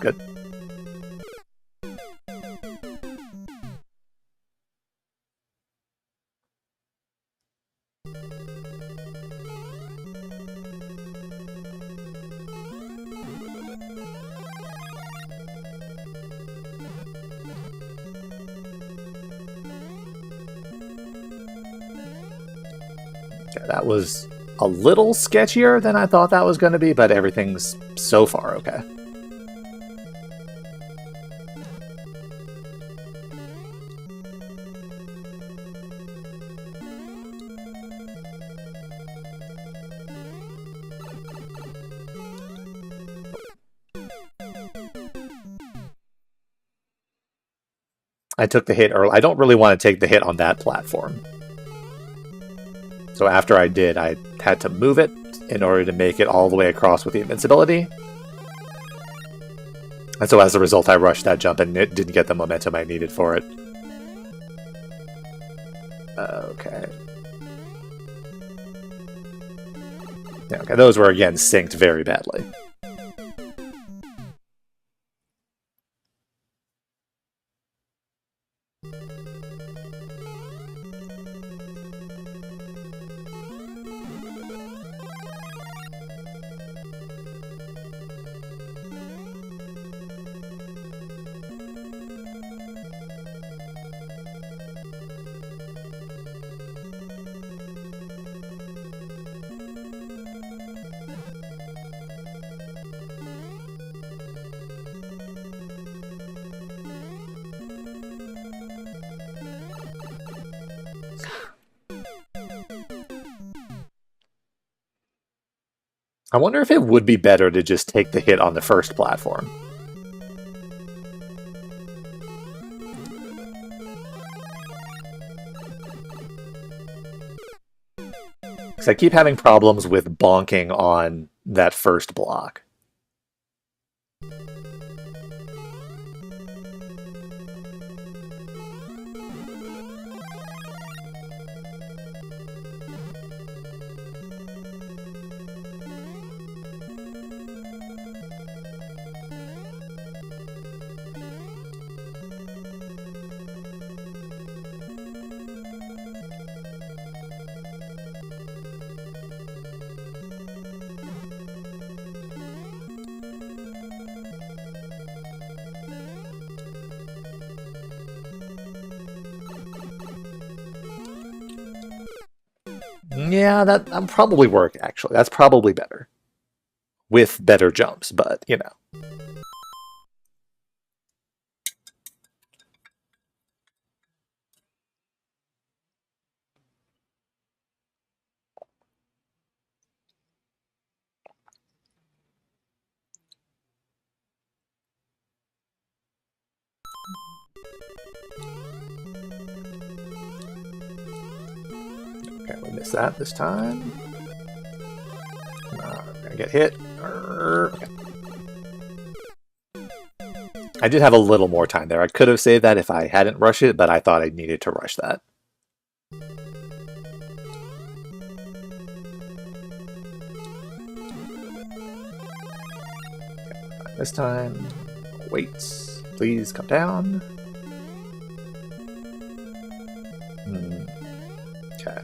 Good. Okay, that was a little sketchier than I thought that was going to be, but everything's so far okay. I took the hit early. I don't really want to take the hit on that platform. So after I did, I had to move it in order to make it all the way across with the invincibility. And so as a result, I rushed that jump and it didn't get the momentum I needed for it. Okay. Yeah, okay, those were again synced very badly. I wonder if it would be better to just take the hit on the first platform. Because I keep having problems with bonking on that first block. Yeah, that'll probably work, actually. That's probably better. With better jumps, but, you know. Miss that this time. Gonna get hit. Okay. I did have a little more time there. I could have saved that if I hadn't rushed it, but I thought I needed to rush that. Okay. This time, wait. Please come down. Okay.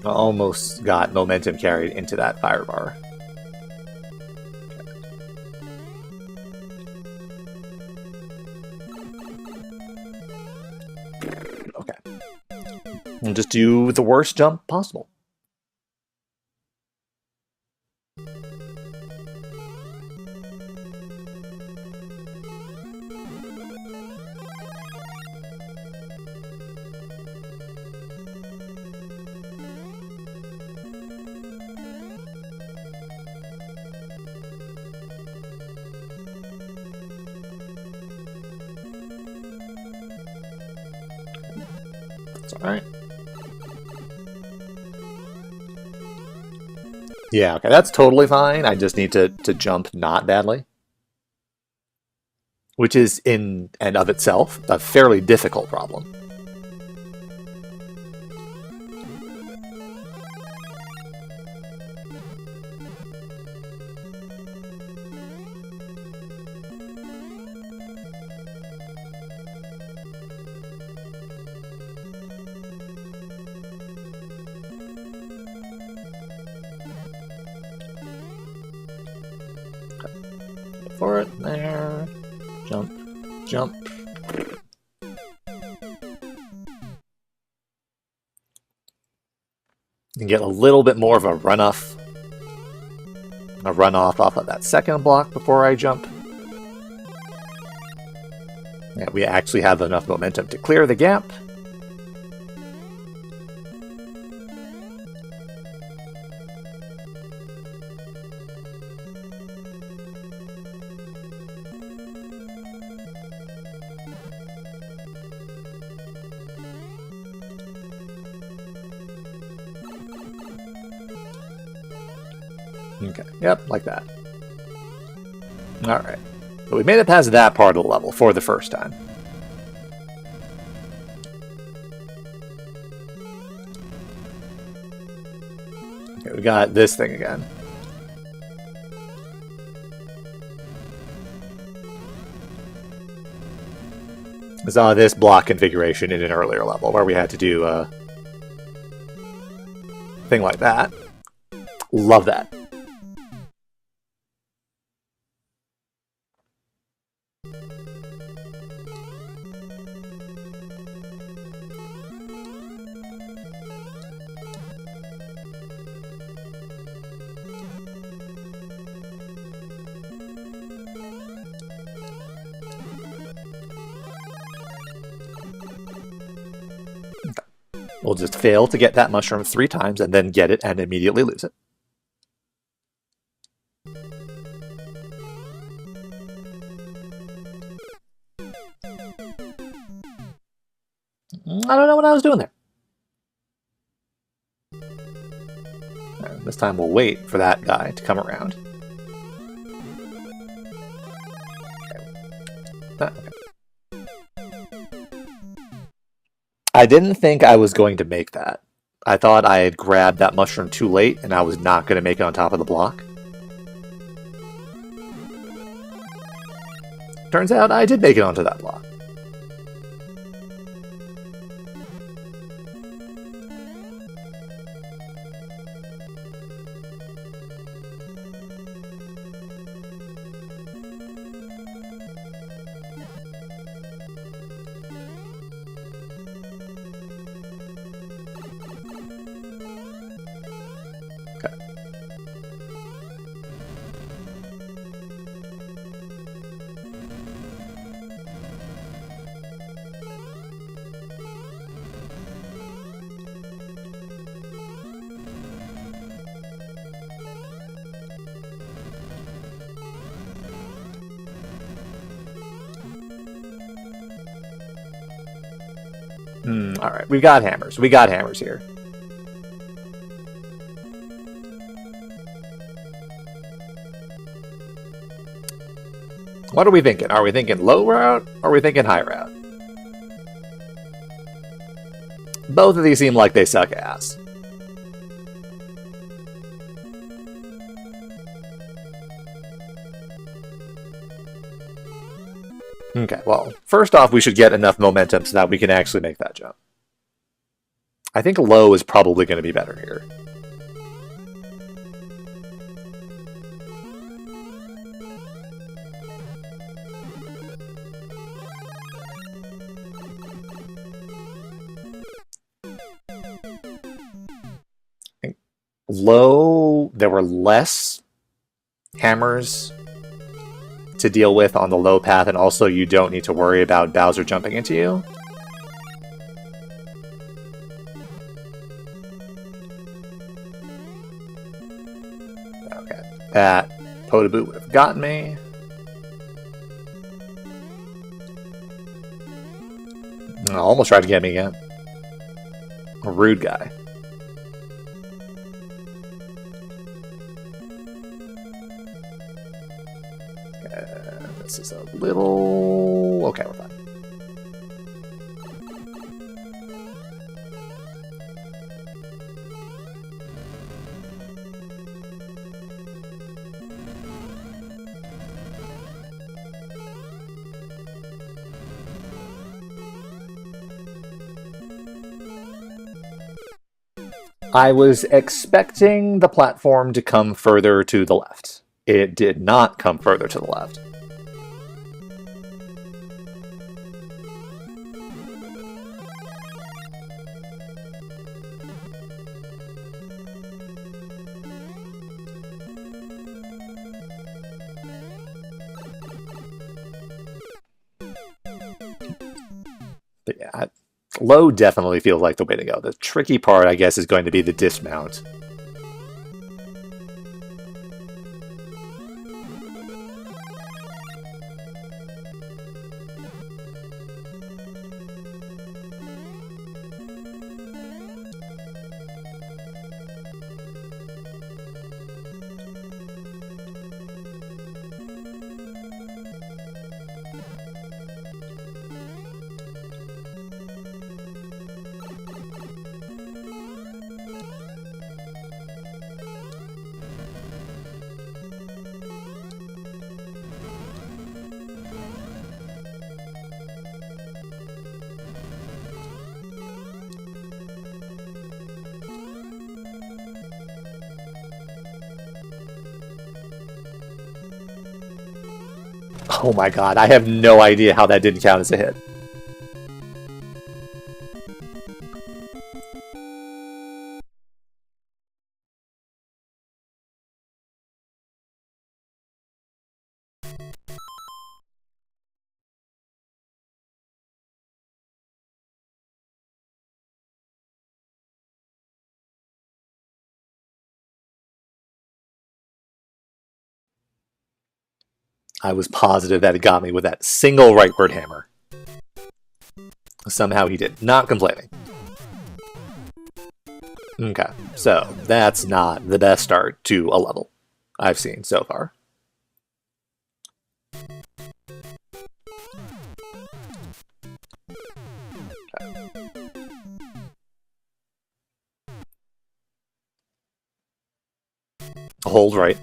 I almost got momentum carried into that fire bar. Okay. And just do the worst jump possible. Alright. Yeah, okay, that's totally fine. I just need to jump not badly. Which is, in and of itself, a fairly difficult problem. For it, there. Jump, jump. You can get a little bit more of a runoff off of that second block before I jump. Yeah, we actually have enough momentum to clear the gap. Okay, yep, like that. Alright. So we made it past that part of the level for the first time. Okay, we got this thing again. I saw this block configuration in an earlier level where we had to do a thing like that. Love that. We'll just fail to get that mushroom 3 times and then get it and immediately lose it. I don't know what I was doing there. Right, this time we'll wait for that guy to come around. Okay. I didn't think I was going to make that. I thought I had grabbed that mushroom too late and I was not going to make it on top of the block. Turns out I did make it onto that block. All right, we got hammers. We got hammers here. What are we thinking? Are we thinking low route? Or are we thinking high route? Both of these seem like they suck ass. Okay, well, first off, we should get enough momentum so that we can actually make that jump. I think low is probably going to be better here. Low, there were less hammers to deal with on the low path, and also you don't need to worry about Bowser jumping into you. Okay, that pt.2 would have gotten me. Almost tried to get me again. A rude guy. This is a little... Okay, we're fine. I was expecting the platform to come further to the left. It did not come further to the left. But yeah, low definitely feels like the way to go. The tricky part, I guess, is going to be the dismount. Oh my god, I have no idea how that didn't count as a hit. I was positive that it got me with that single rightward hammer. Somehow he did. Not complaining. Okay, so that's not the best start to a level I've seen so far. Okay. Hold right.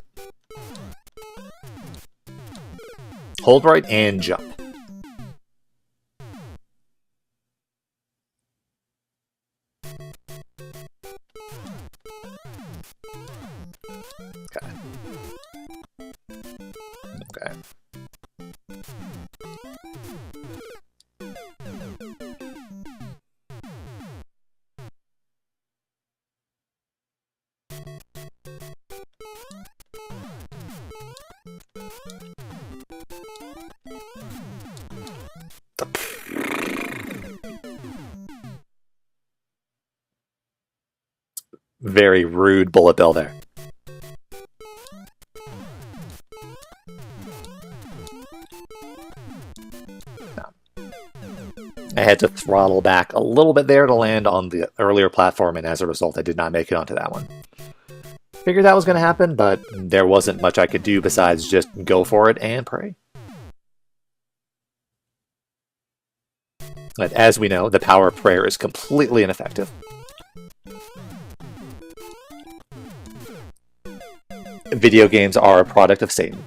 Hold right and jump. Okay. Okay. Very rude bullet bill there. No. I had to throttle back a little bit there to land on the earlier platform, and as a result, I did not make it onto that one. Figured that was going to happen, but there wasn't much I could do besides just go for it and pray. But as we know, the power of prayer is completely ineffective. Video games are a product of Satan.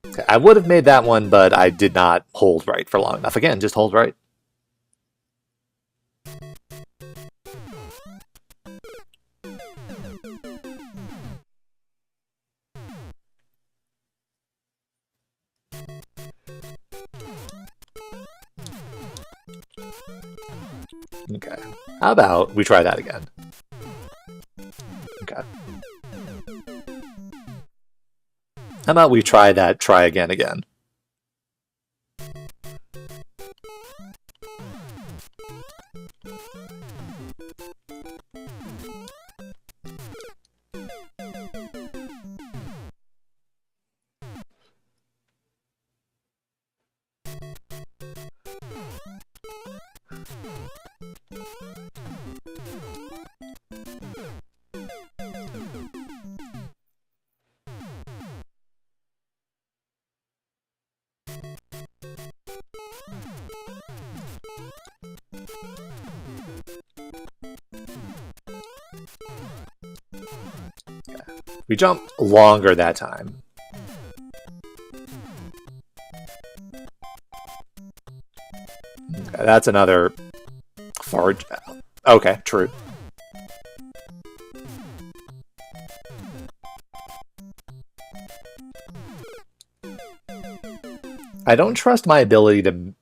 Okay, I would have made that one, but I did not hold right for long enough. Again, just hold right. Okay. How about we try that again? Okay. How about we try that try again again? We jumped longer that time. Okay, that's another far... Okay, true. I don't trust my ability to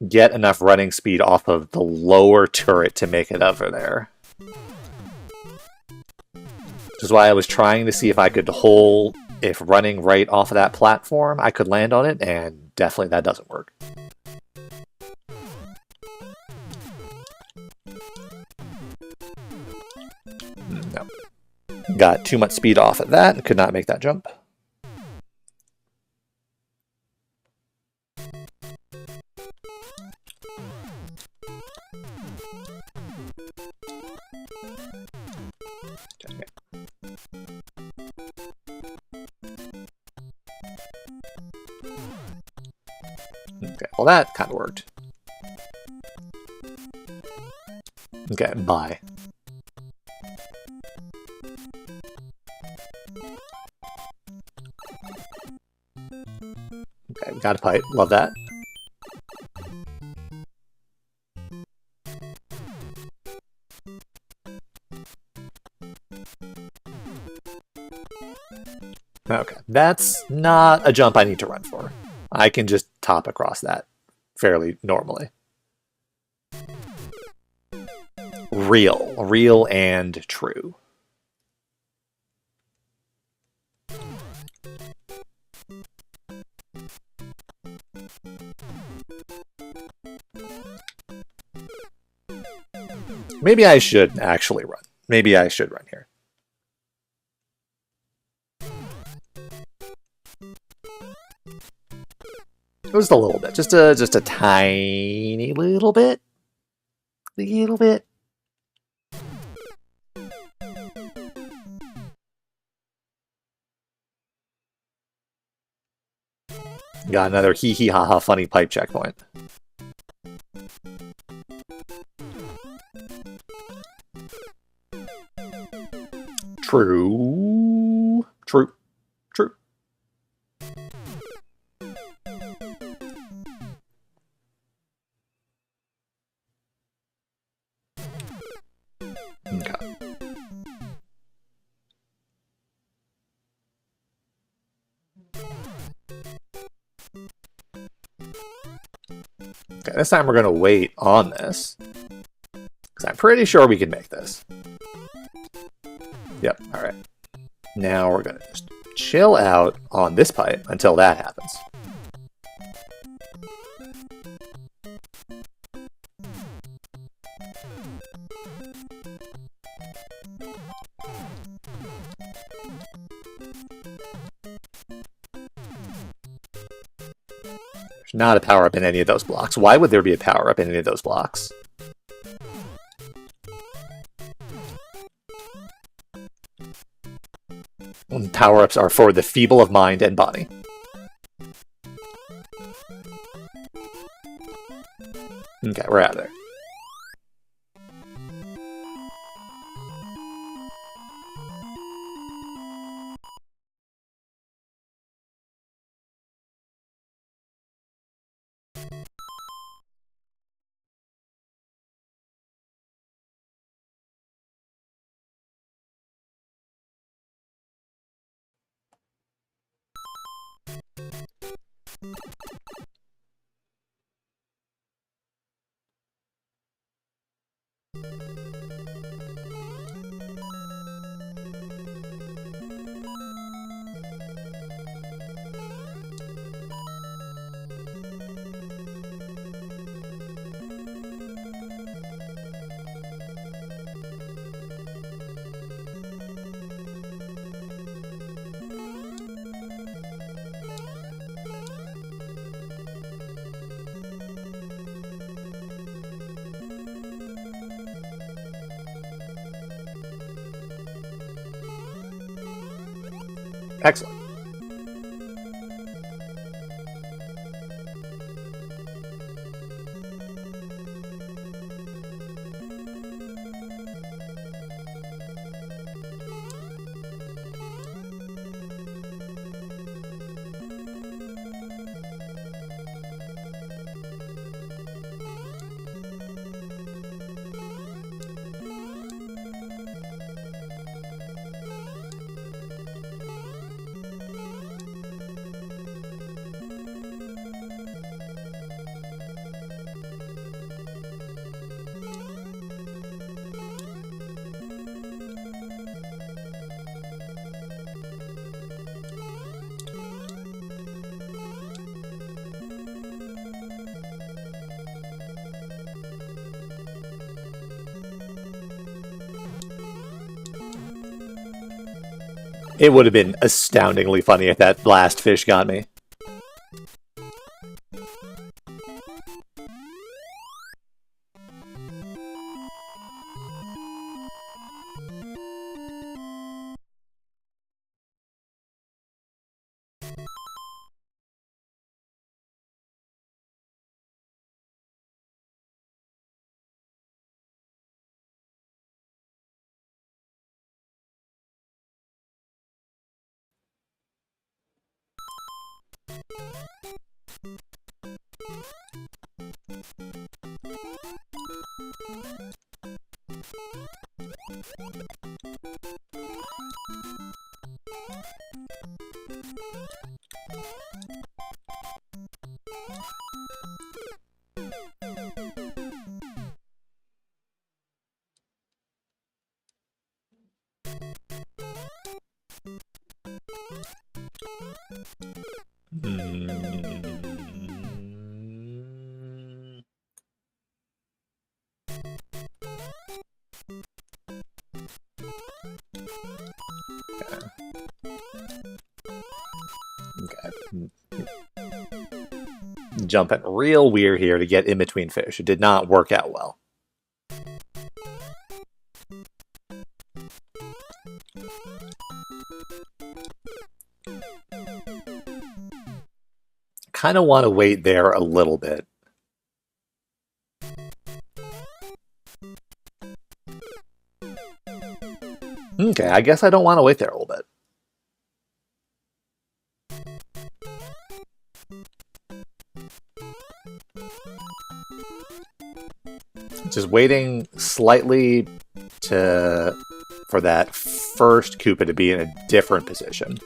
get enough running speed off of the lower turret to make it over there. Which is why I was trying to see if I could hold, if running right off of that platform, I could land on it, and definitely that doesn't work. No. Got too much speed off at that and could not make that jump. Okay. Okay, well that kind of worked. Okay, bye. Okay, we got a pipe. Love that. Okay, that's not a jump I need to run for. I can just top across that fairly normally. Real and true. Maybe I should actually run. Maybe I should run here. Just a little bit. Just a tiny little bit. Little bit. Got another hee hee ha ha funny pipe checkpoint. True. True. True. Okay. Okay, this time we're going to wait on this. Because I'm pretty sure we can make this. Yep, alright. Now we're going to just chill out on this pipe until that happens. There's not a power-up in any of those blocks. Why would there be a power-up in any of those blocks? Power-ups are for the feeble of mind and body. Okay, we're out of there. Excellent. It would have been astoundingly funny if that last fish got me. Jumping real weird here to get in between fish. It did not work out well. Kind of want to wait there a little bit. Okay, I guess I don't want to wait there a little bit. Just waiting slightly for that first Koopa to be in a different position.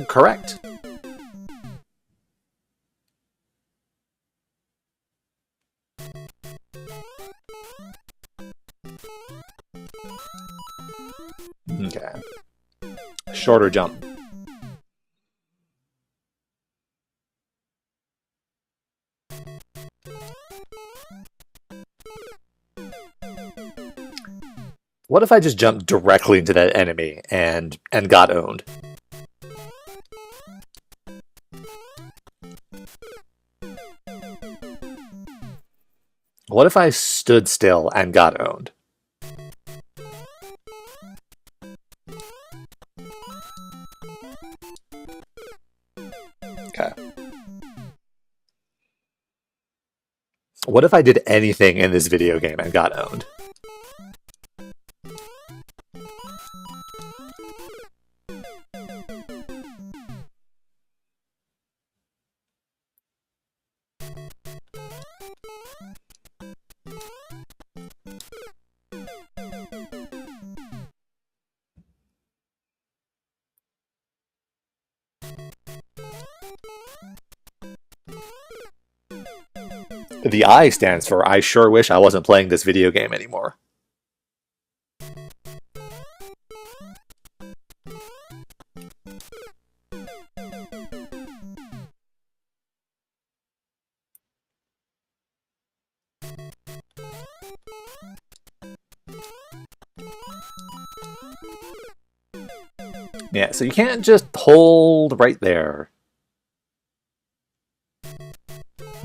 Correct. Okay. Shorter jump. What if I just jumped directly into that enemy and got owned? What if I stood still and got owned? Okay. What if I did anything in this video game and got owned? The I stands for I sure wish I wasn't playing this video game anymore. Yeah, so you can't just hold right there.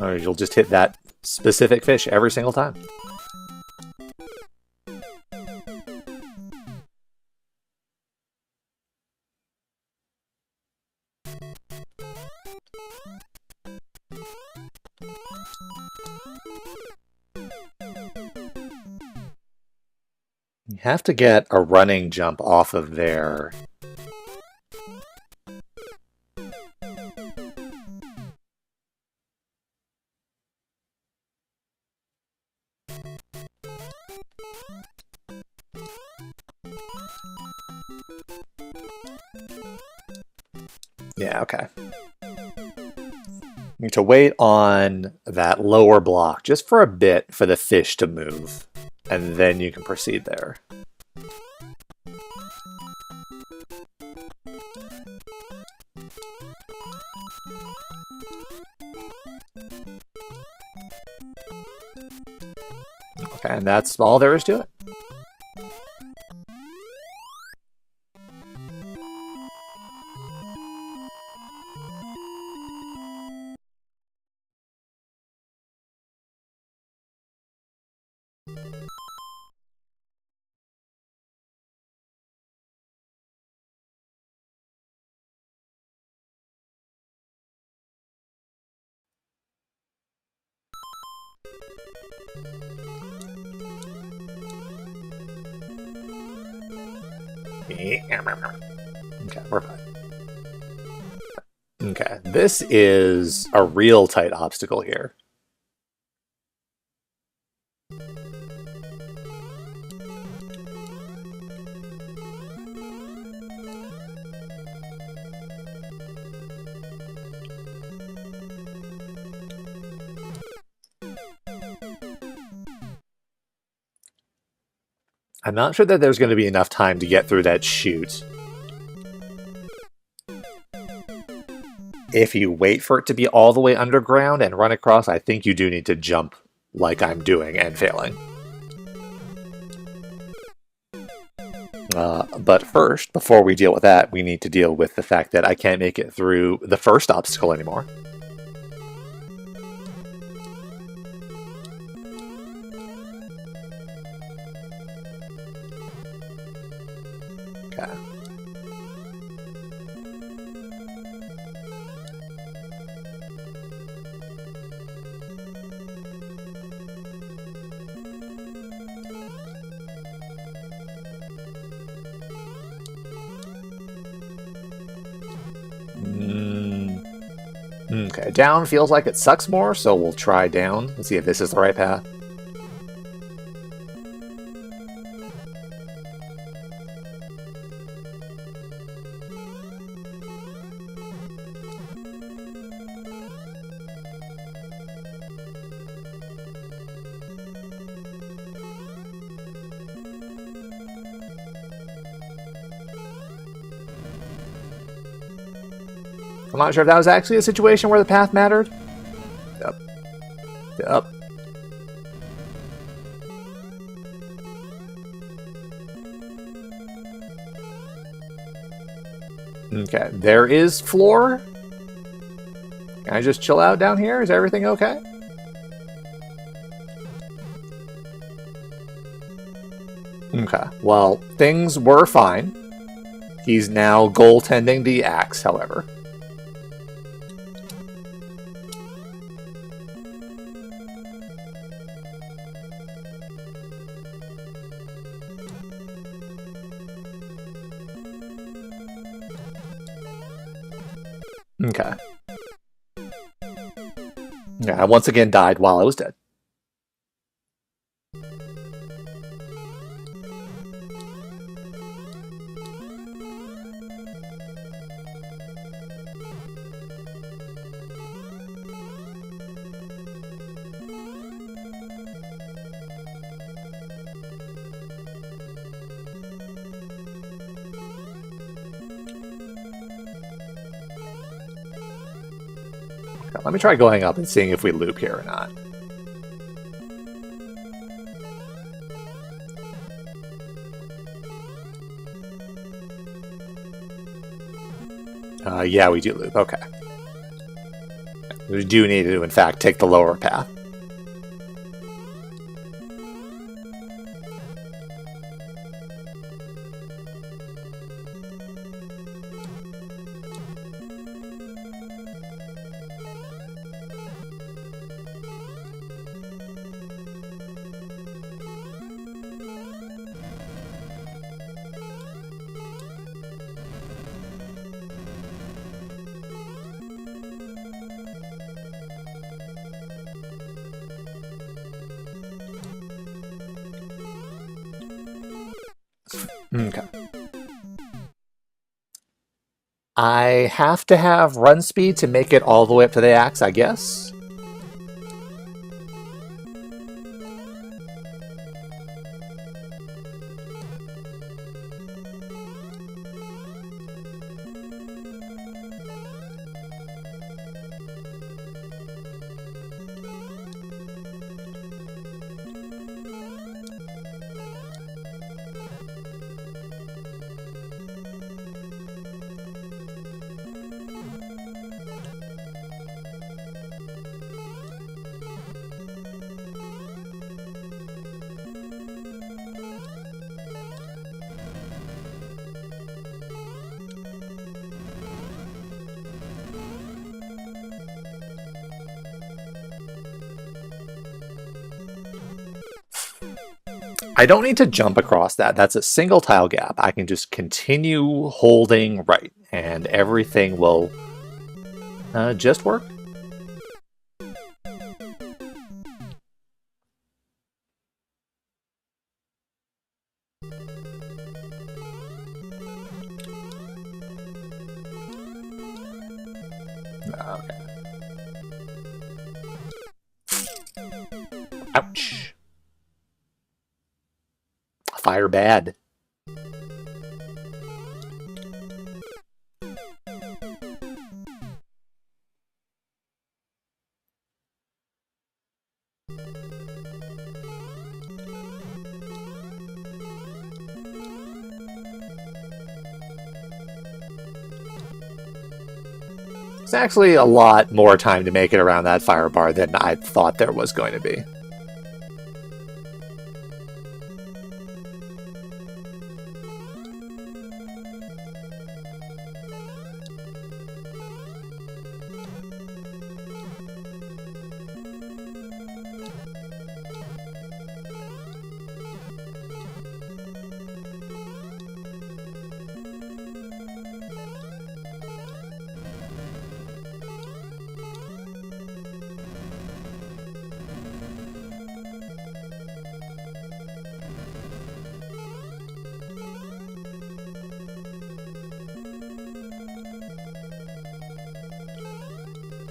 Or you'll just hit that specific fish every single time. You have to get a running jump off of there. Yeah, okay. You need to wait on that lower block just for a bit for the fish to move, and then you can proceed there. Okay, and that's all there is to it. Okay, we're fine. Okay, this is a real tight obstacle here. I'm not sure that there's going to be enough time to get through that chute. If you wait for it to be all the way underground and run across, I think you do need to jump like I'm doing and failing. But first, before we deal with that, we need to deal with the fact that I can't make it through the first obstacle anymore. Okay. Okay, down feels like it sucks more, so we'll try down and see if this is the right path. I'm not sure if that was actually a situation where the path mattered. Yep. Yep. Okay, there is floor. Can I just chill out down here? Is everything okay? Okay, well, things were fine. He's now goaltending the axe, however. Okay. Yeah, I once again died while I was dead. Okay, let me try going up and seeing if we loop here or not. Yeah, we do loop. Okay. We do need to, in fact, take the lower path. Okay. I have to have run speed to make it all the way up to the axe, I guess. I don't need to jump across that. That's a single tile gap. I can just continue holding right, and everything will just work. Okay. Ouch. Fire bad. It's actually a lot more time to make it around that fire bar than I thought there was going to be.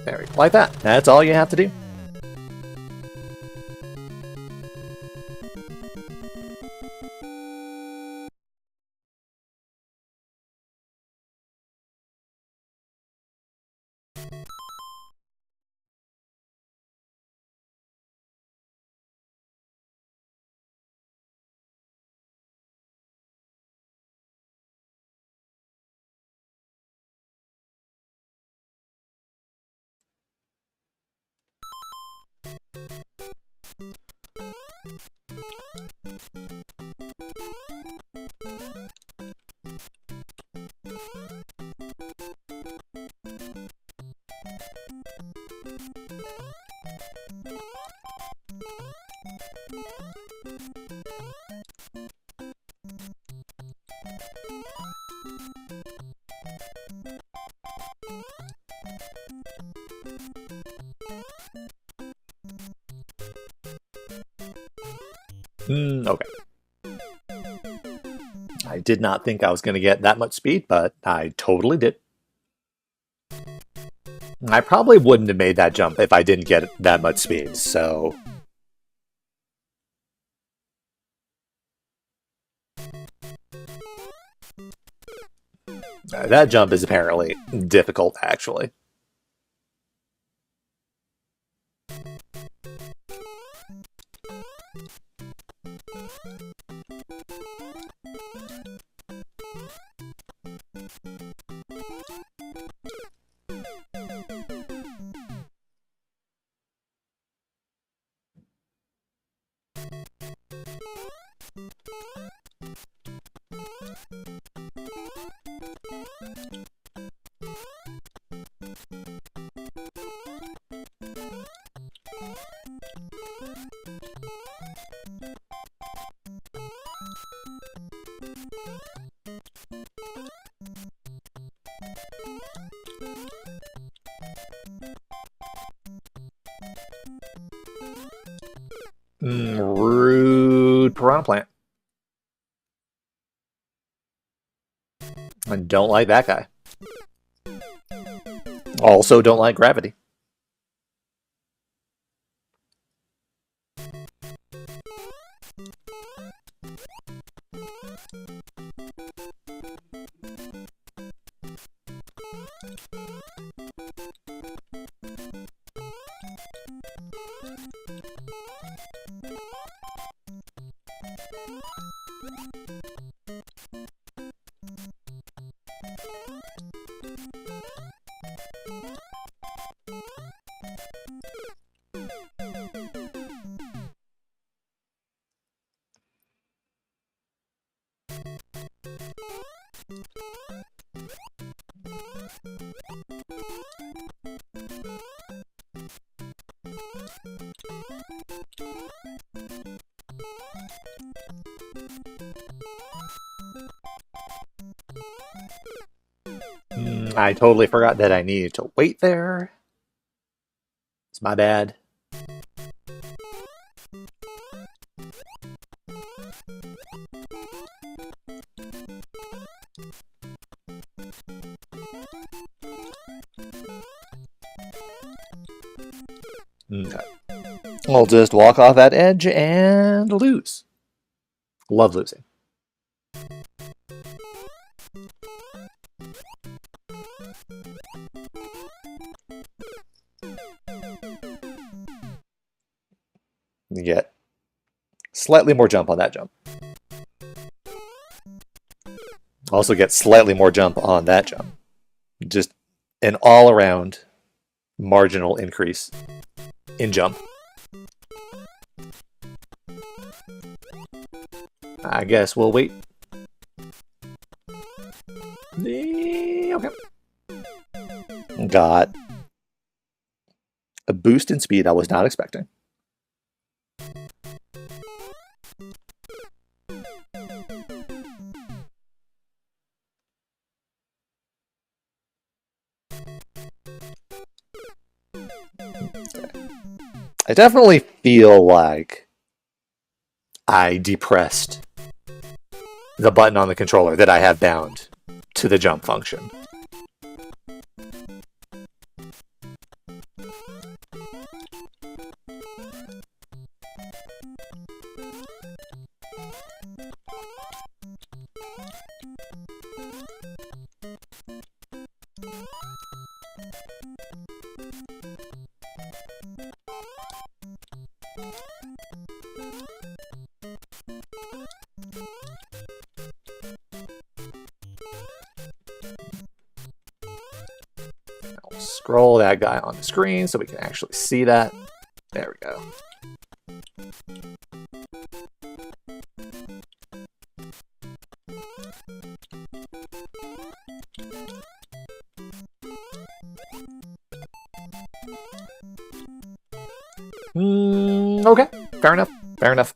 There, like that. That's all you have to do. Okay. I did not think I was going to get that much speed, but I totally did. I probably wouldn't have made that jump if I didn't get that much speed, so... that jump is apparently difficult, actually. Rude piranha plant. I don't like that guy. Also don't like gravity. I totally forgot that I needed to wait there. It's my bad. Okay. I'll just walk off that edge and lose. Love losing. You get slightly more jump on that jump. Also get slightly more jump on that jump. Just an all-around marginal increase in jump. I guess we'll wait. Okay. Got a boost in speed I was not expecting. I definitely feel like I depressed the button on the controller that I have bound to the jump function. Scroll that guy on the screen so we can actually see that. There we go. Okay, fair enough. Fair enough.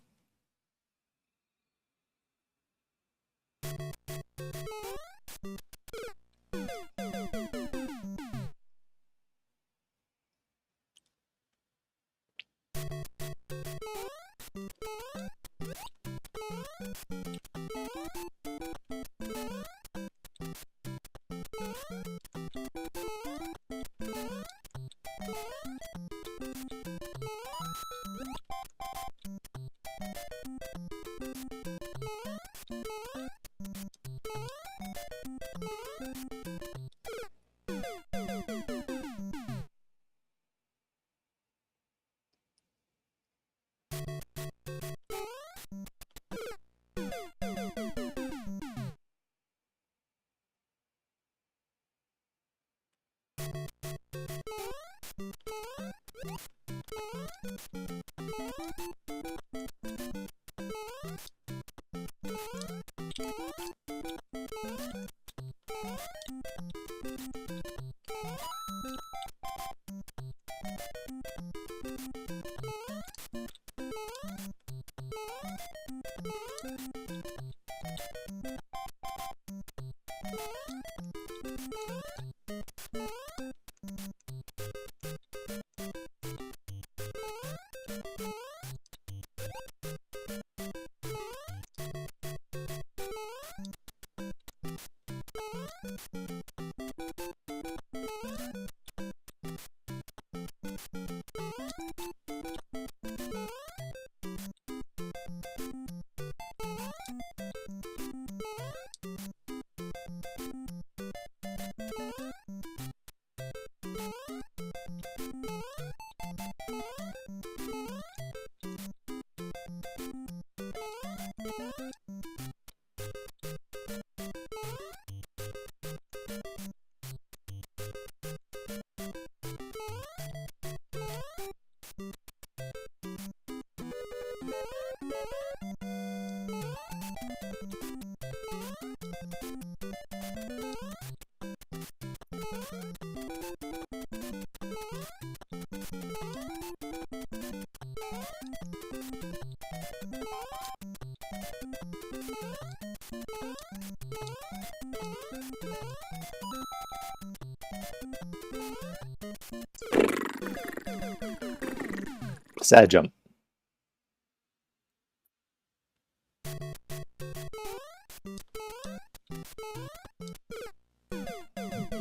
Sad jump.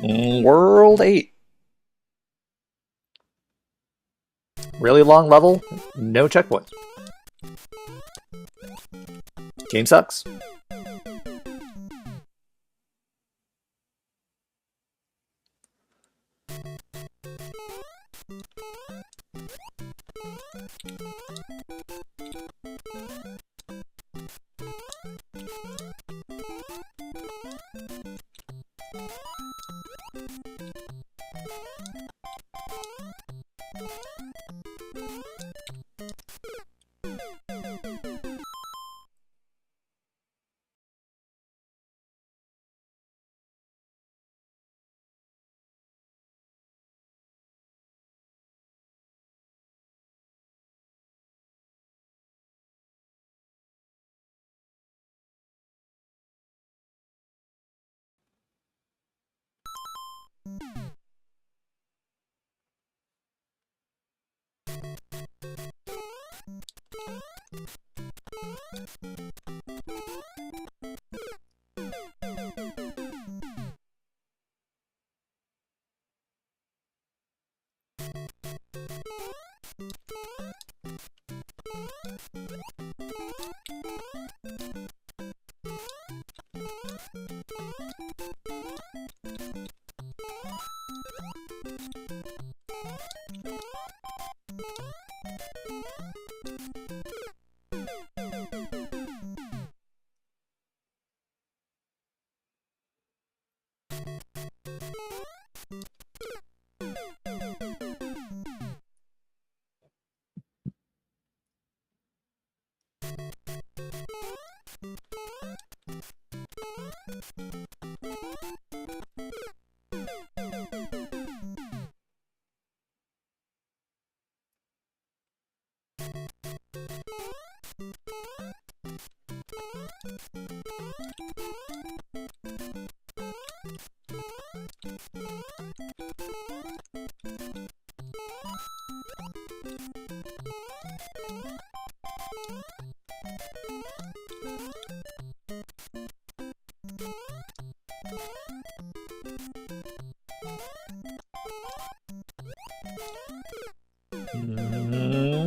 World 8. Really long level, no checkpoints. Game sucks.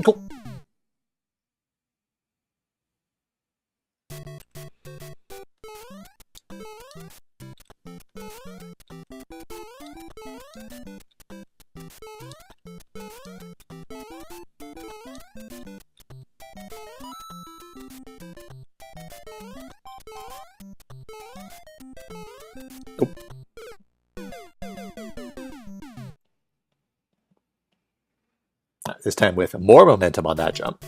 Cool. Cool. This time with more momentum on that jump.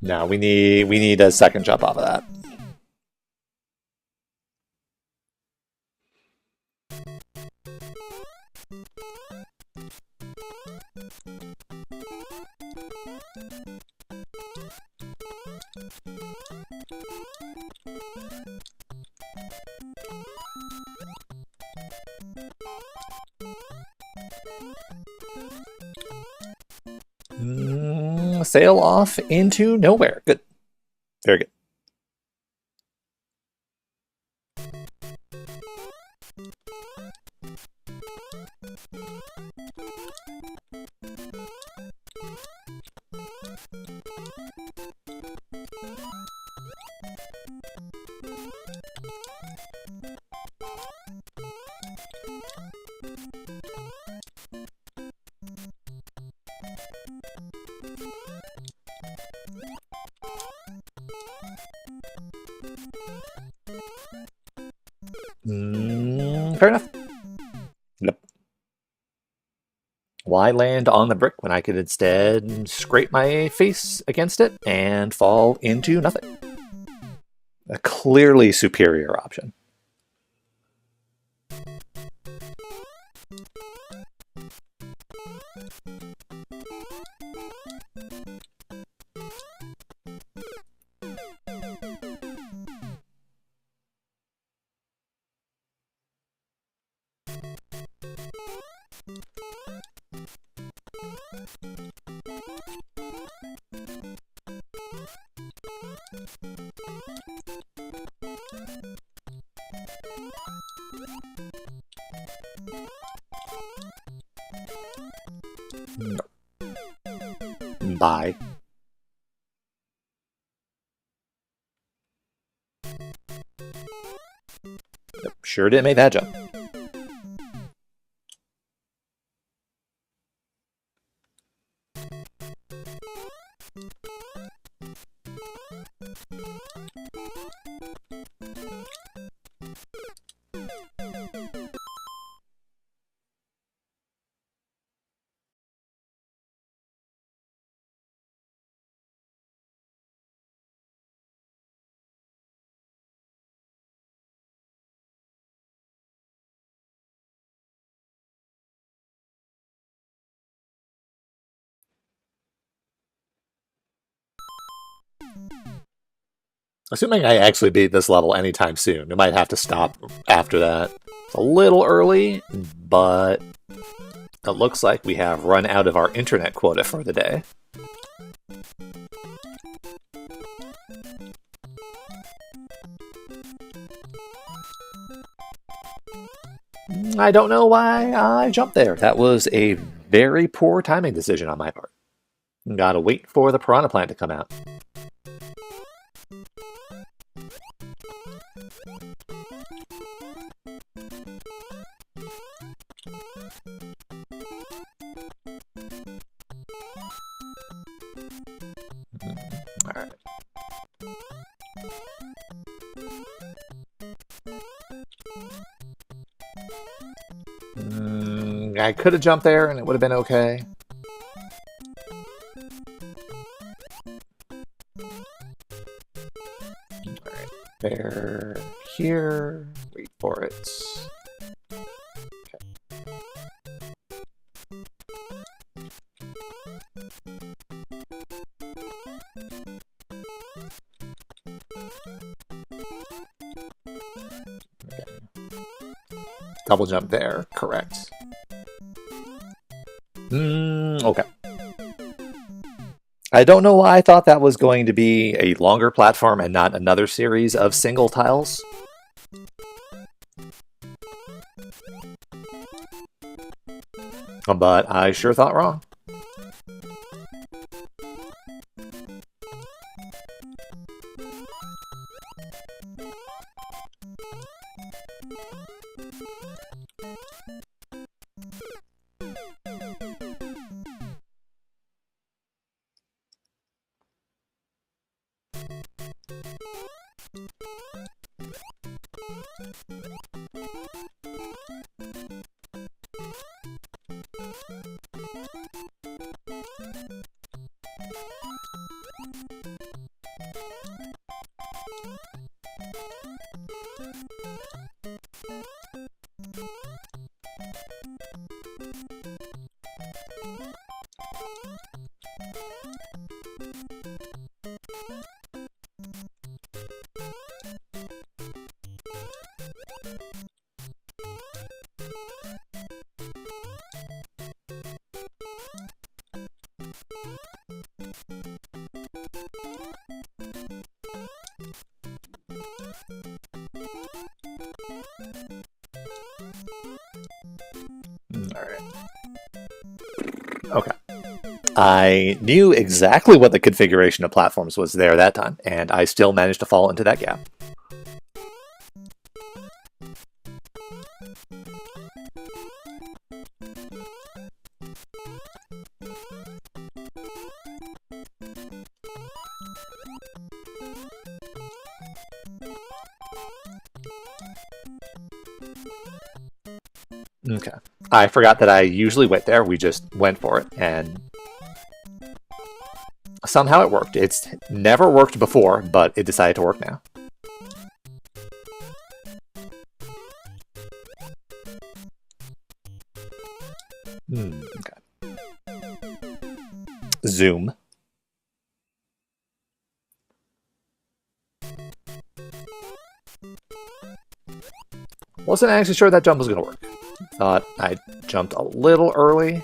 Now we need a second jump off of that. Sail off into nowhere. Good. Very good. Fair enough. Yep. Why land on the brick when I could instead scrape my face against it and fall into nothing? A clearly superior option. No. Bye. Yep, sure didn't make that jump. Assuming I actually beat this level anytime soon. I might have to stop after that. It's a little early, but it looks like we have run out of our internet quota for the day. I don't know why I jumped there. That was a very poor timing decision on my part. Gotta wait for the piranha plant to come out. Alright. I could have jumped there and it would have been okay. Alright, there, here, wait for it. Okay. Double jump there, correct. Okay. I don't know why I thought that was going to be a longer platform and not another series of single tiles. But I sure thought wrong. Alright. Okay. I knew exactly what the configuration of platforms was there that time, and I still managed to fall into that gap. Okay. I forgot that I usually wait there. We just went for it, and somehow it worked. It's never worked before, but it decided to work now. Okay. Zoom. Wasn't actually sure that jump was going to work. Thought I jumped a little early.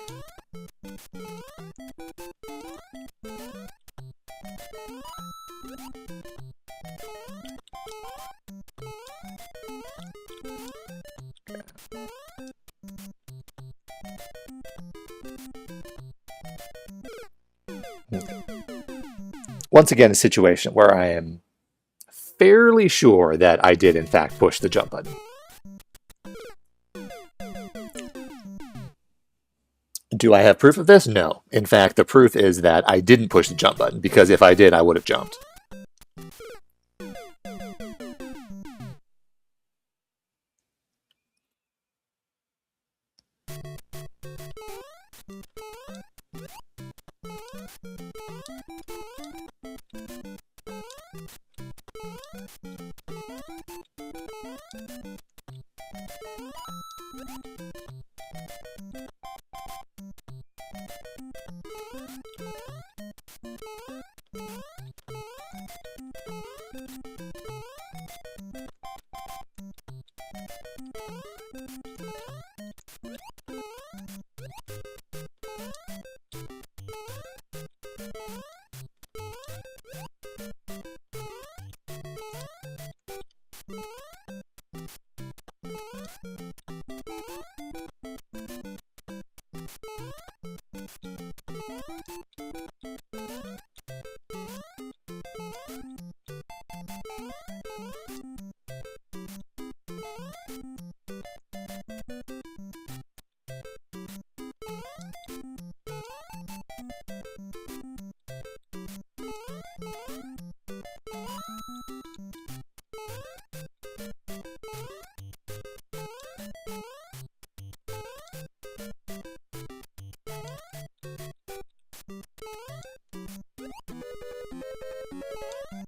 Once again, a situation where I am fairly sure that I did in fact push the jump button. Do I have proof of this? No. In fact, the proof is that I didn't push the jump button, because if I did, I would have jumped.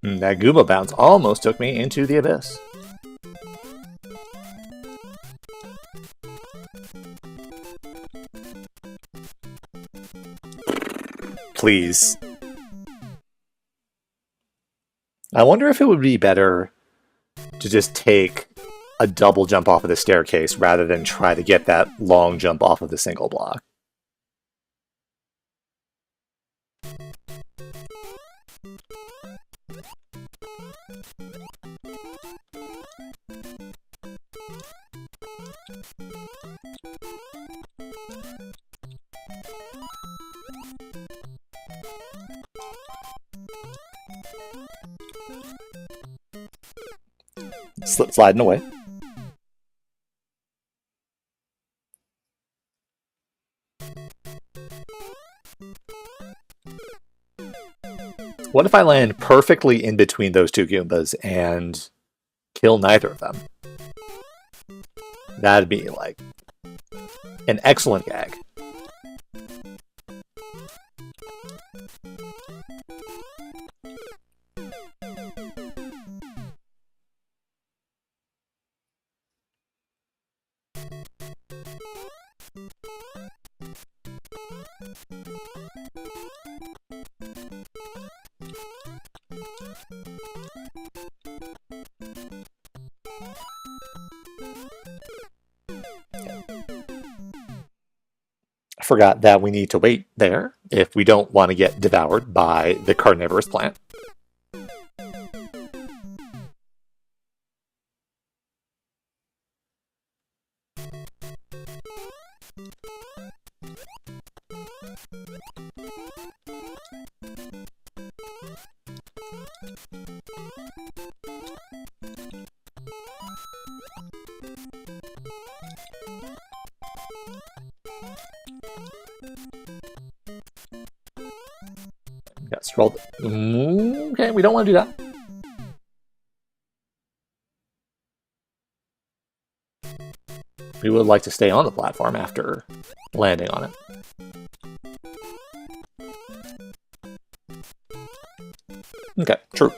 That Goomba bounce almost took me into the abyss. Please. I wonder if it would be better to just take a double jump off of the staircase rather than try to get that long jump off of the single block. Slip sliding away. What if I land perfectly in between those two Goombas and kill neither of them? That'd be like an excellent gag. I forgot that we need to wait there if we don't want to get devoured by the carnivorous plant. Got scrolled. Okay, we don't want to do that. We would like to stay on the platform after landing on it. Okay, true.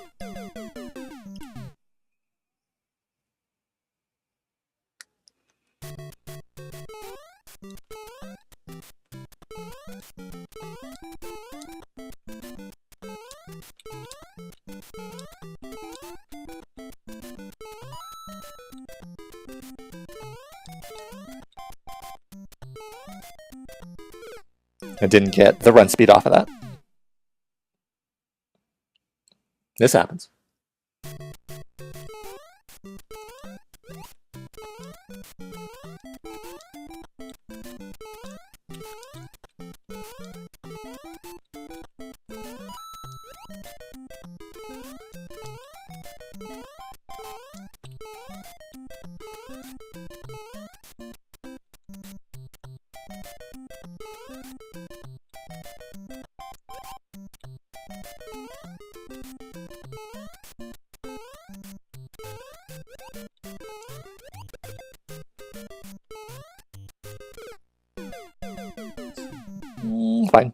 I didn't get the run speed off of that. This happens. Fine.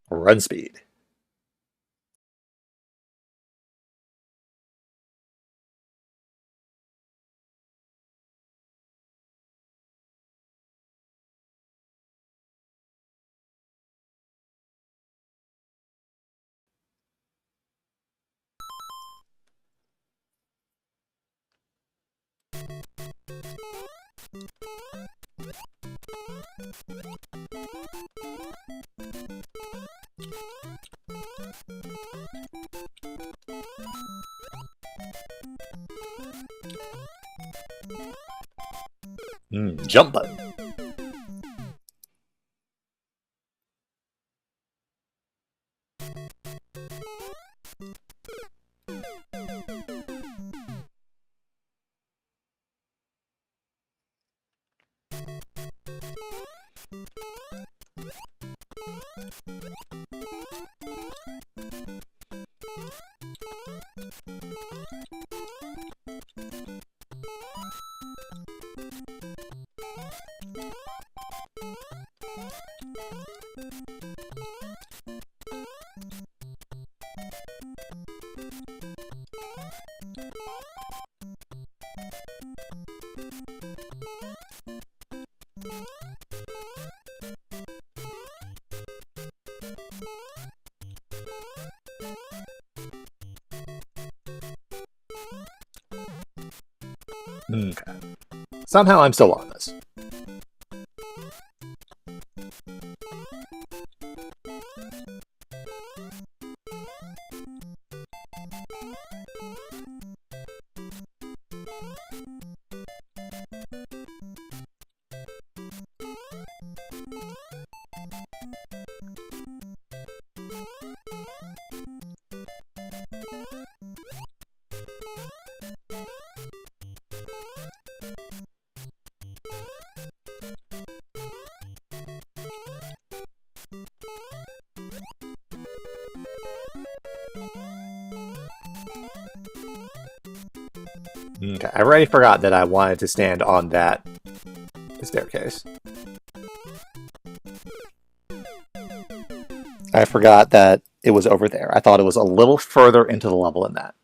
Run speed. Jump button. Okay. Somehow I'm still on this. Okay, I already forgot that I wanted to stand on that staircase. I forgot that it was over there. I thought it was a little further into the level than that.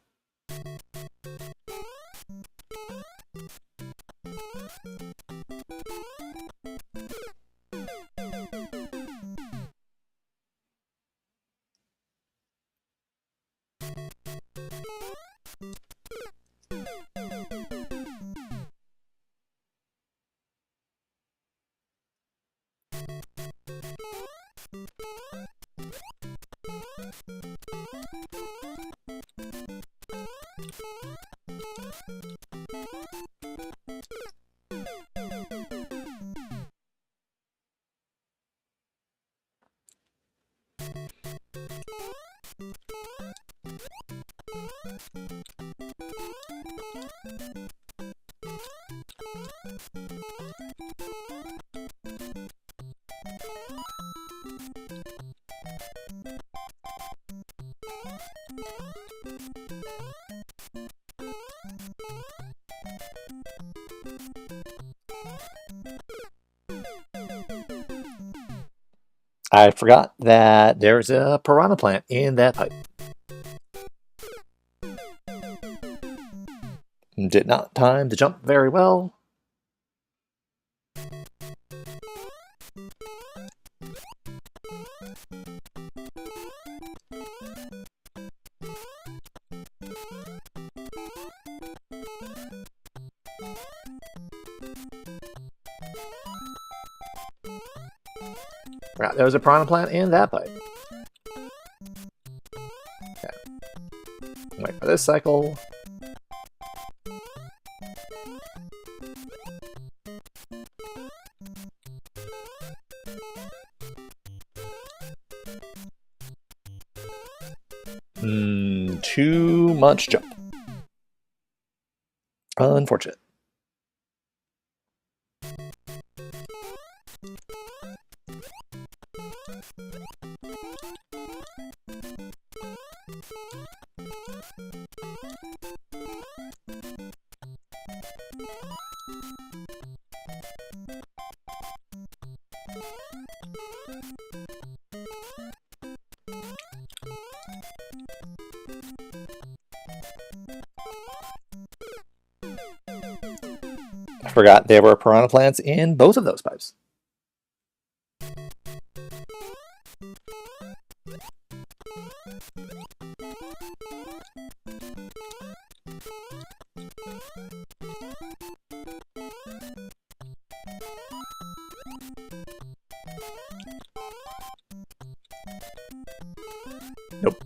I forgot that there's a piranha plant in that pipe. Did not time to jump very well. Right, there was a piranha plant in that pipe. Okay. Wait for this cycle. Too much jump. Unfortunate. I forgot there were piranha plants in both of those pipes. Nope.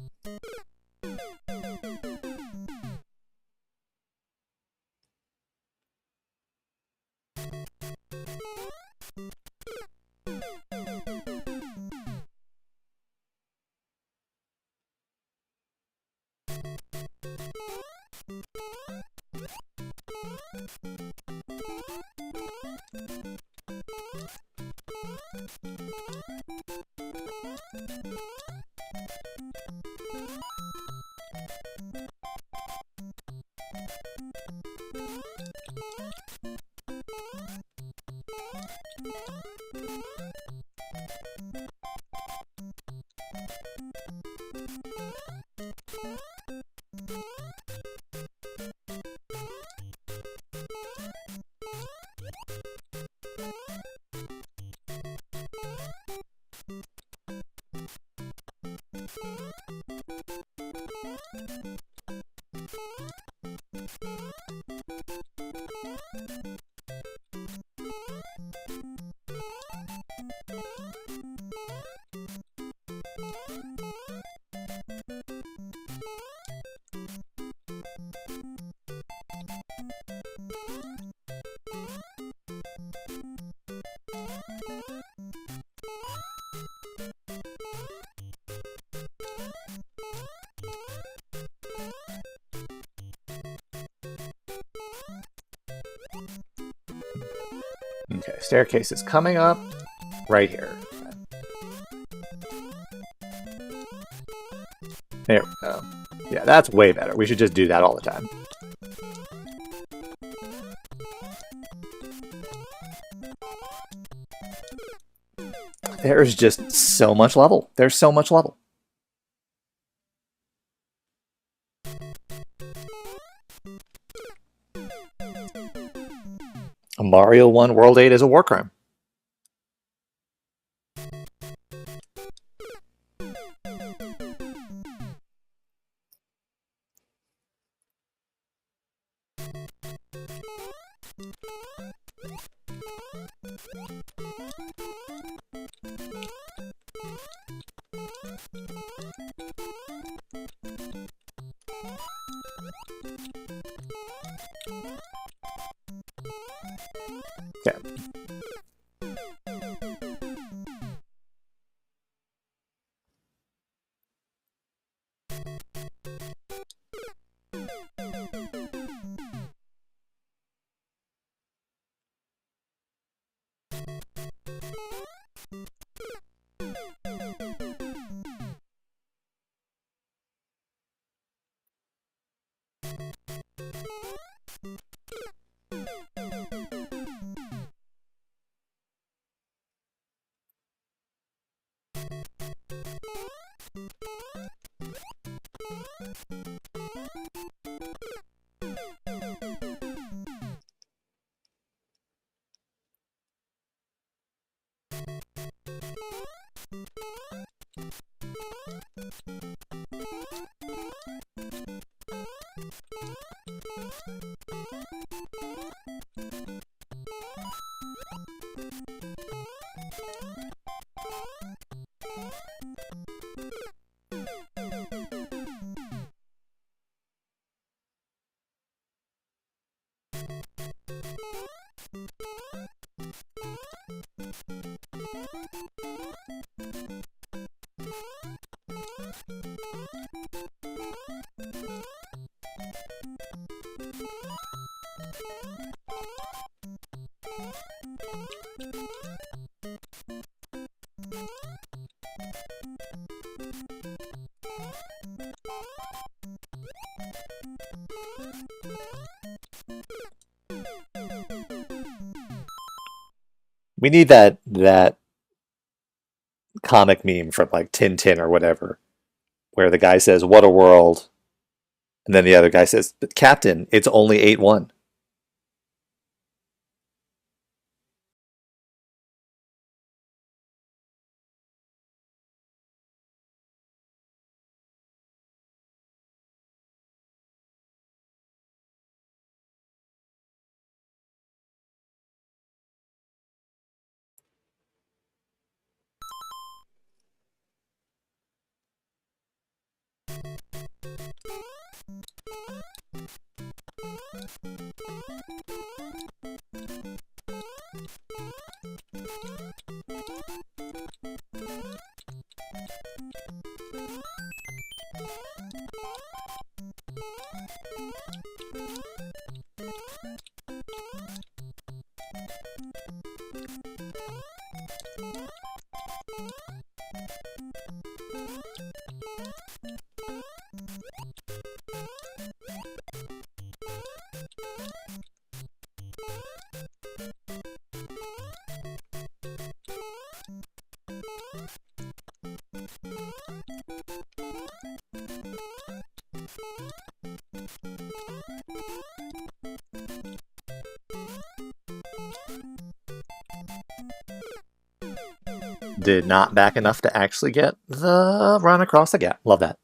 Okay, staircase is coming up right here. There we go. Yeah, that's way better. We should just do that all the time. There's just so much level. There's so much level. Mario 1 World 8 is a war crime. Okay. We need that comic meme from like Tintin or whatever, where the guy says, "What a world," and then the other guy says, "But Captain, it's only 8-1." Did not back enough to actually get the run across the gap. Love that.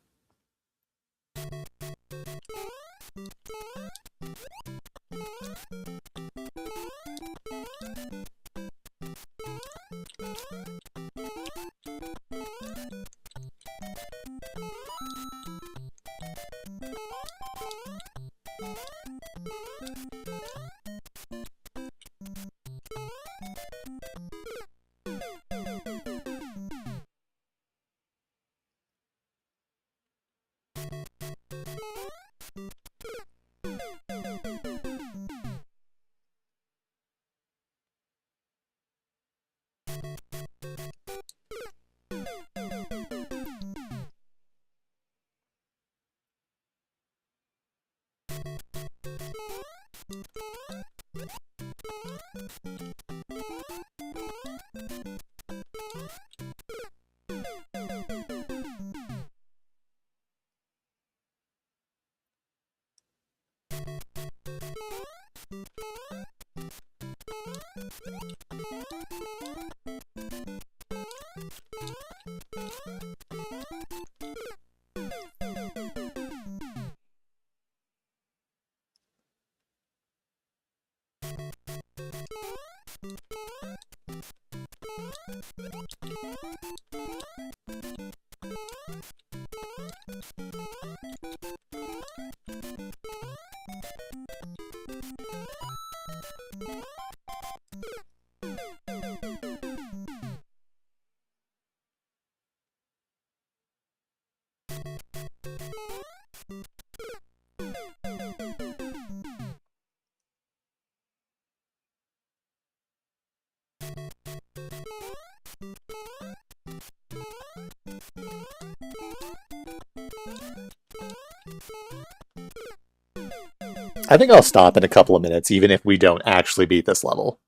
I think I'll stop in a couple of minutes, even if we don't actually beat this level.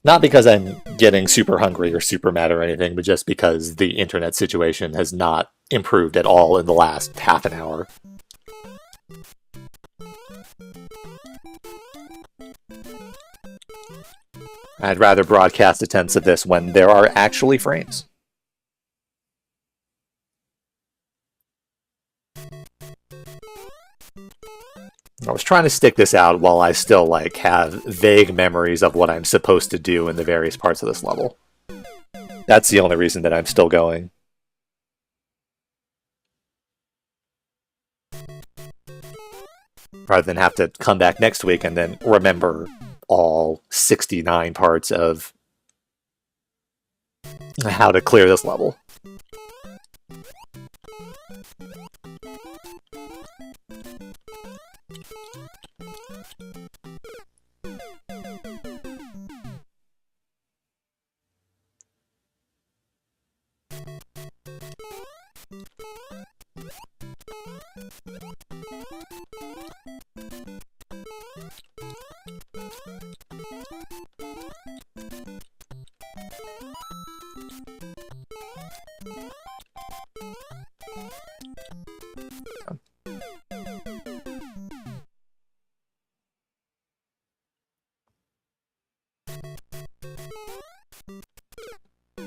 Not because I'm getting super hungry or super mad or anything, but just because the internet situation has not improved at all in the last half an hour. I'd rather broadcast attempts of this when there are actually frames. I was trying to stick this out while I still have vague memories of what I'm supposed to do in the various parts of this level. That's the only reason that I'm still going. Rather than have to come back next week and then remember all 69 parts of how to clear this level.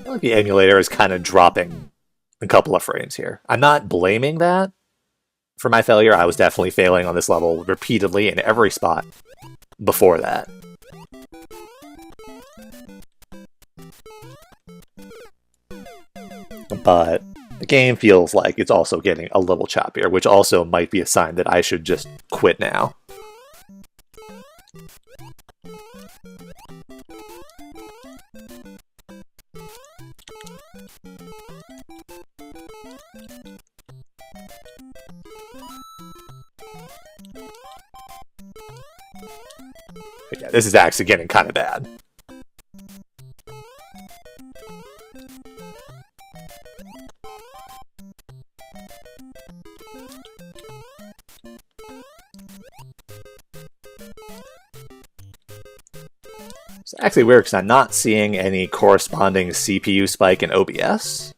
I feel like the emulator is kind of dropping a couple of frames here. I'm not blaming that for my failure. I was definitely failing on this level repeatedly in every spot before that. But the game feels like it's also getting a little choppier, which also might be a sign that I should just quit now. But yeah, this is actually getting kind of bad. It's actually weird because I'm not seeing any corresponding CPU spike in OBS.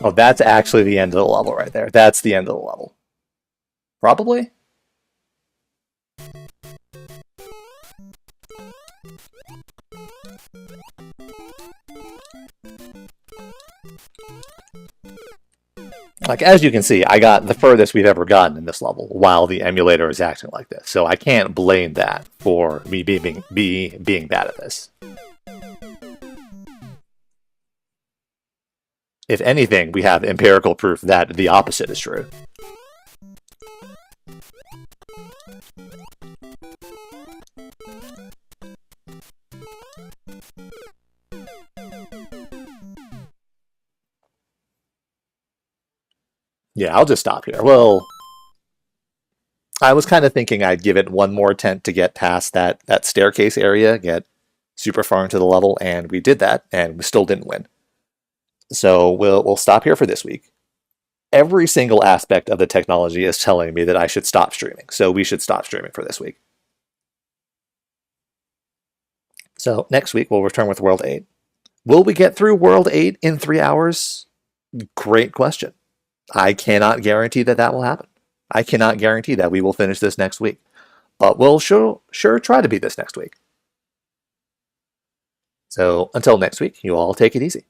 Oh, that's actually the end of the level right there. That's the end of the level. Probably? Like, as you can see, I got the furthest we've ever gotten in this level while the emulator is acting like this. So I can't blame that for me being bad at this. If anything, we have empirical proof that the opposite is true. Yeah, I'll just stop here. Well, I was kind of thinking I'd give it one more attempt to get past that staircase area, get super far into the level, and we did that, and we still didn't win. So we'll stop here for this week. Every single aspect of the technology is telling me that I should stop streaming, so we should stop streaming for this week. So next week we'll return with World 8. Will we get through World 8 in 3 hours? Great question. I cannot guarantee that that will happen. I cannot guarantee that we will finish this next week, but we'll sure try to beat this next week. So until next week, you all take it easy.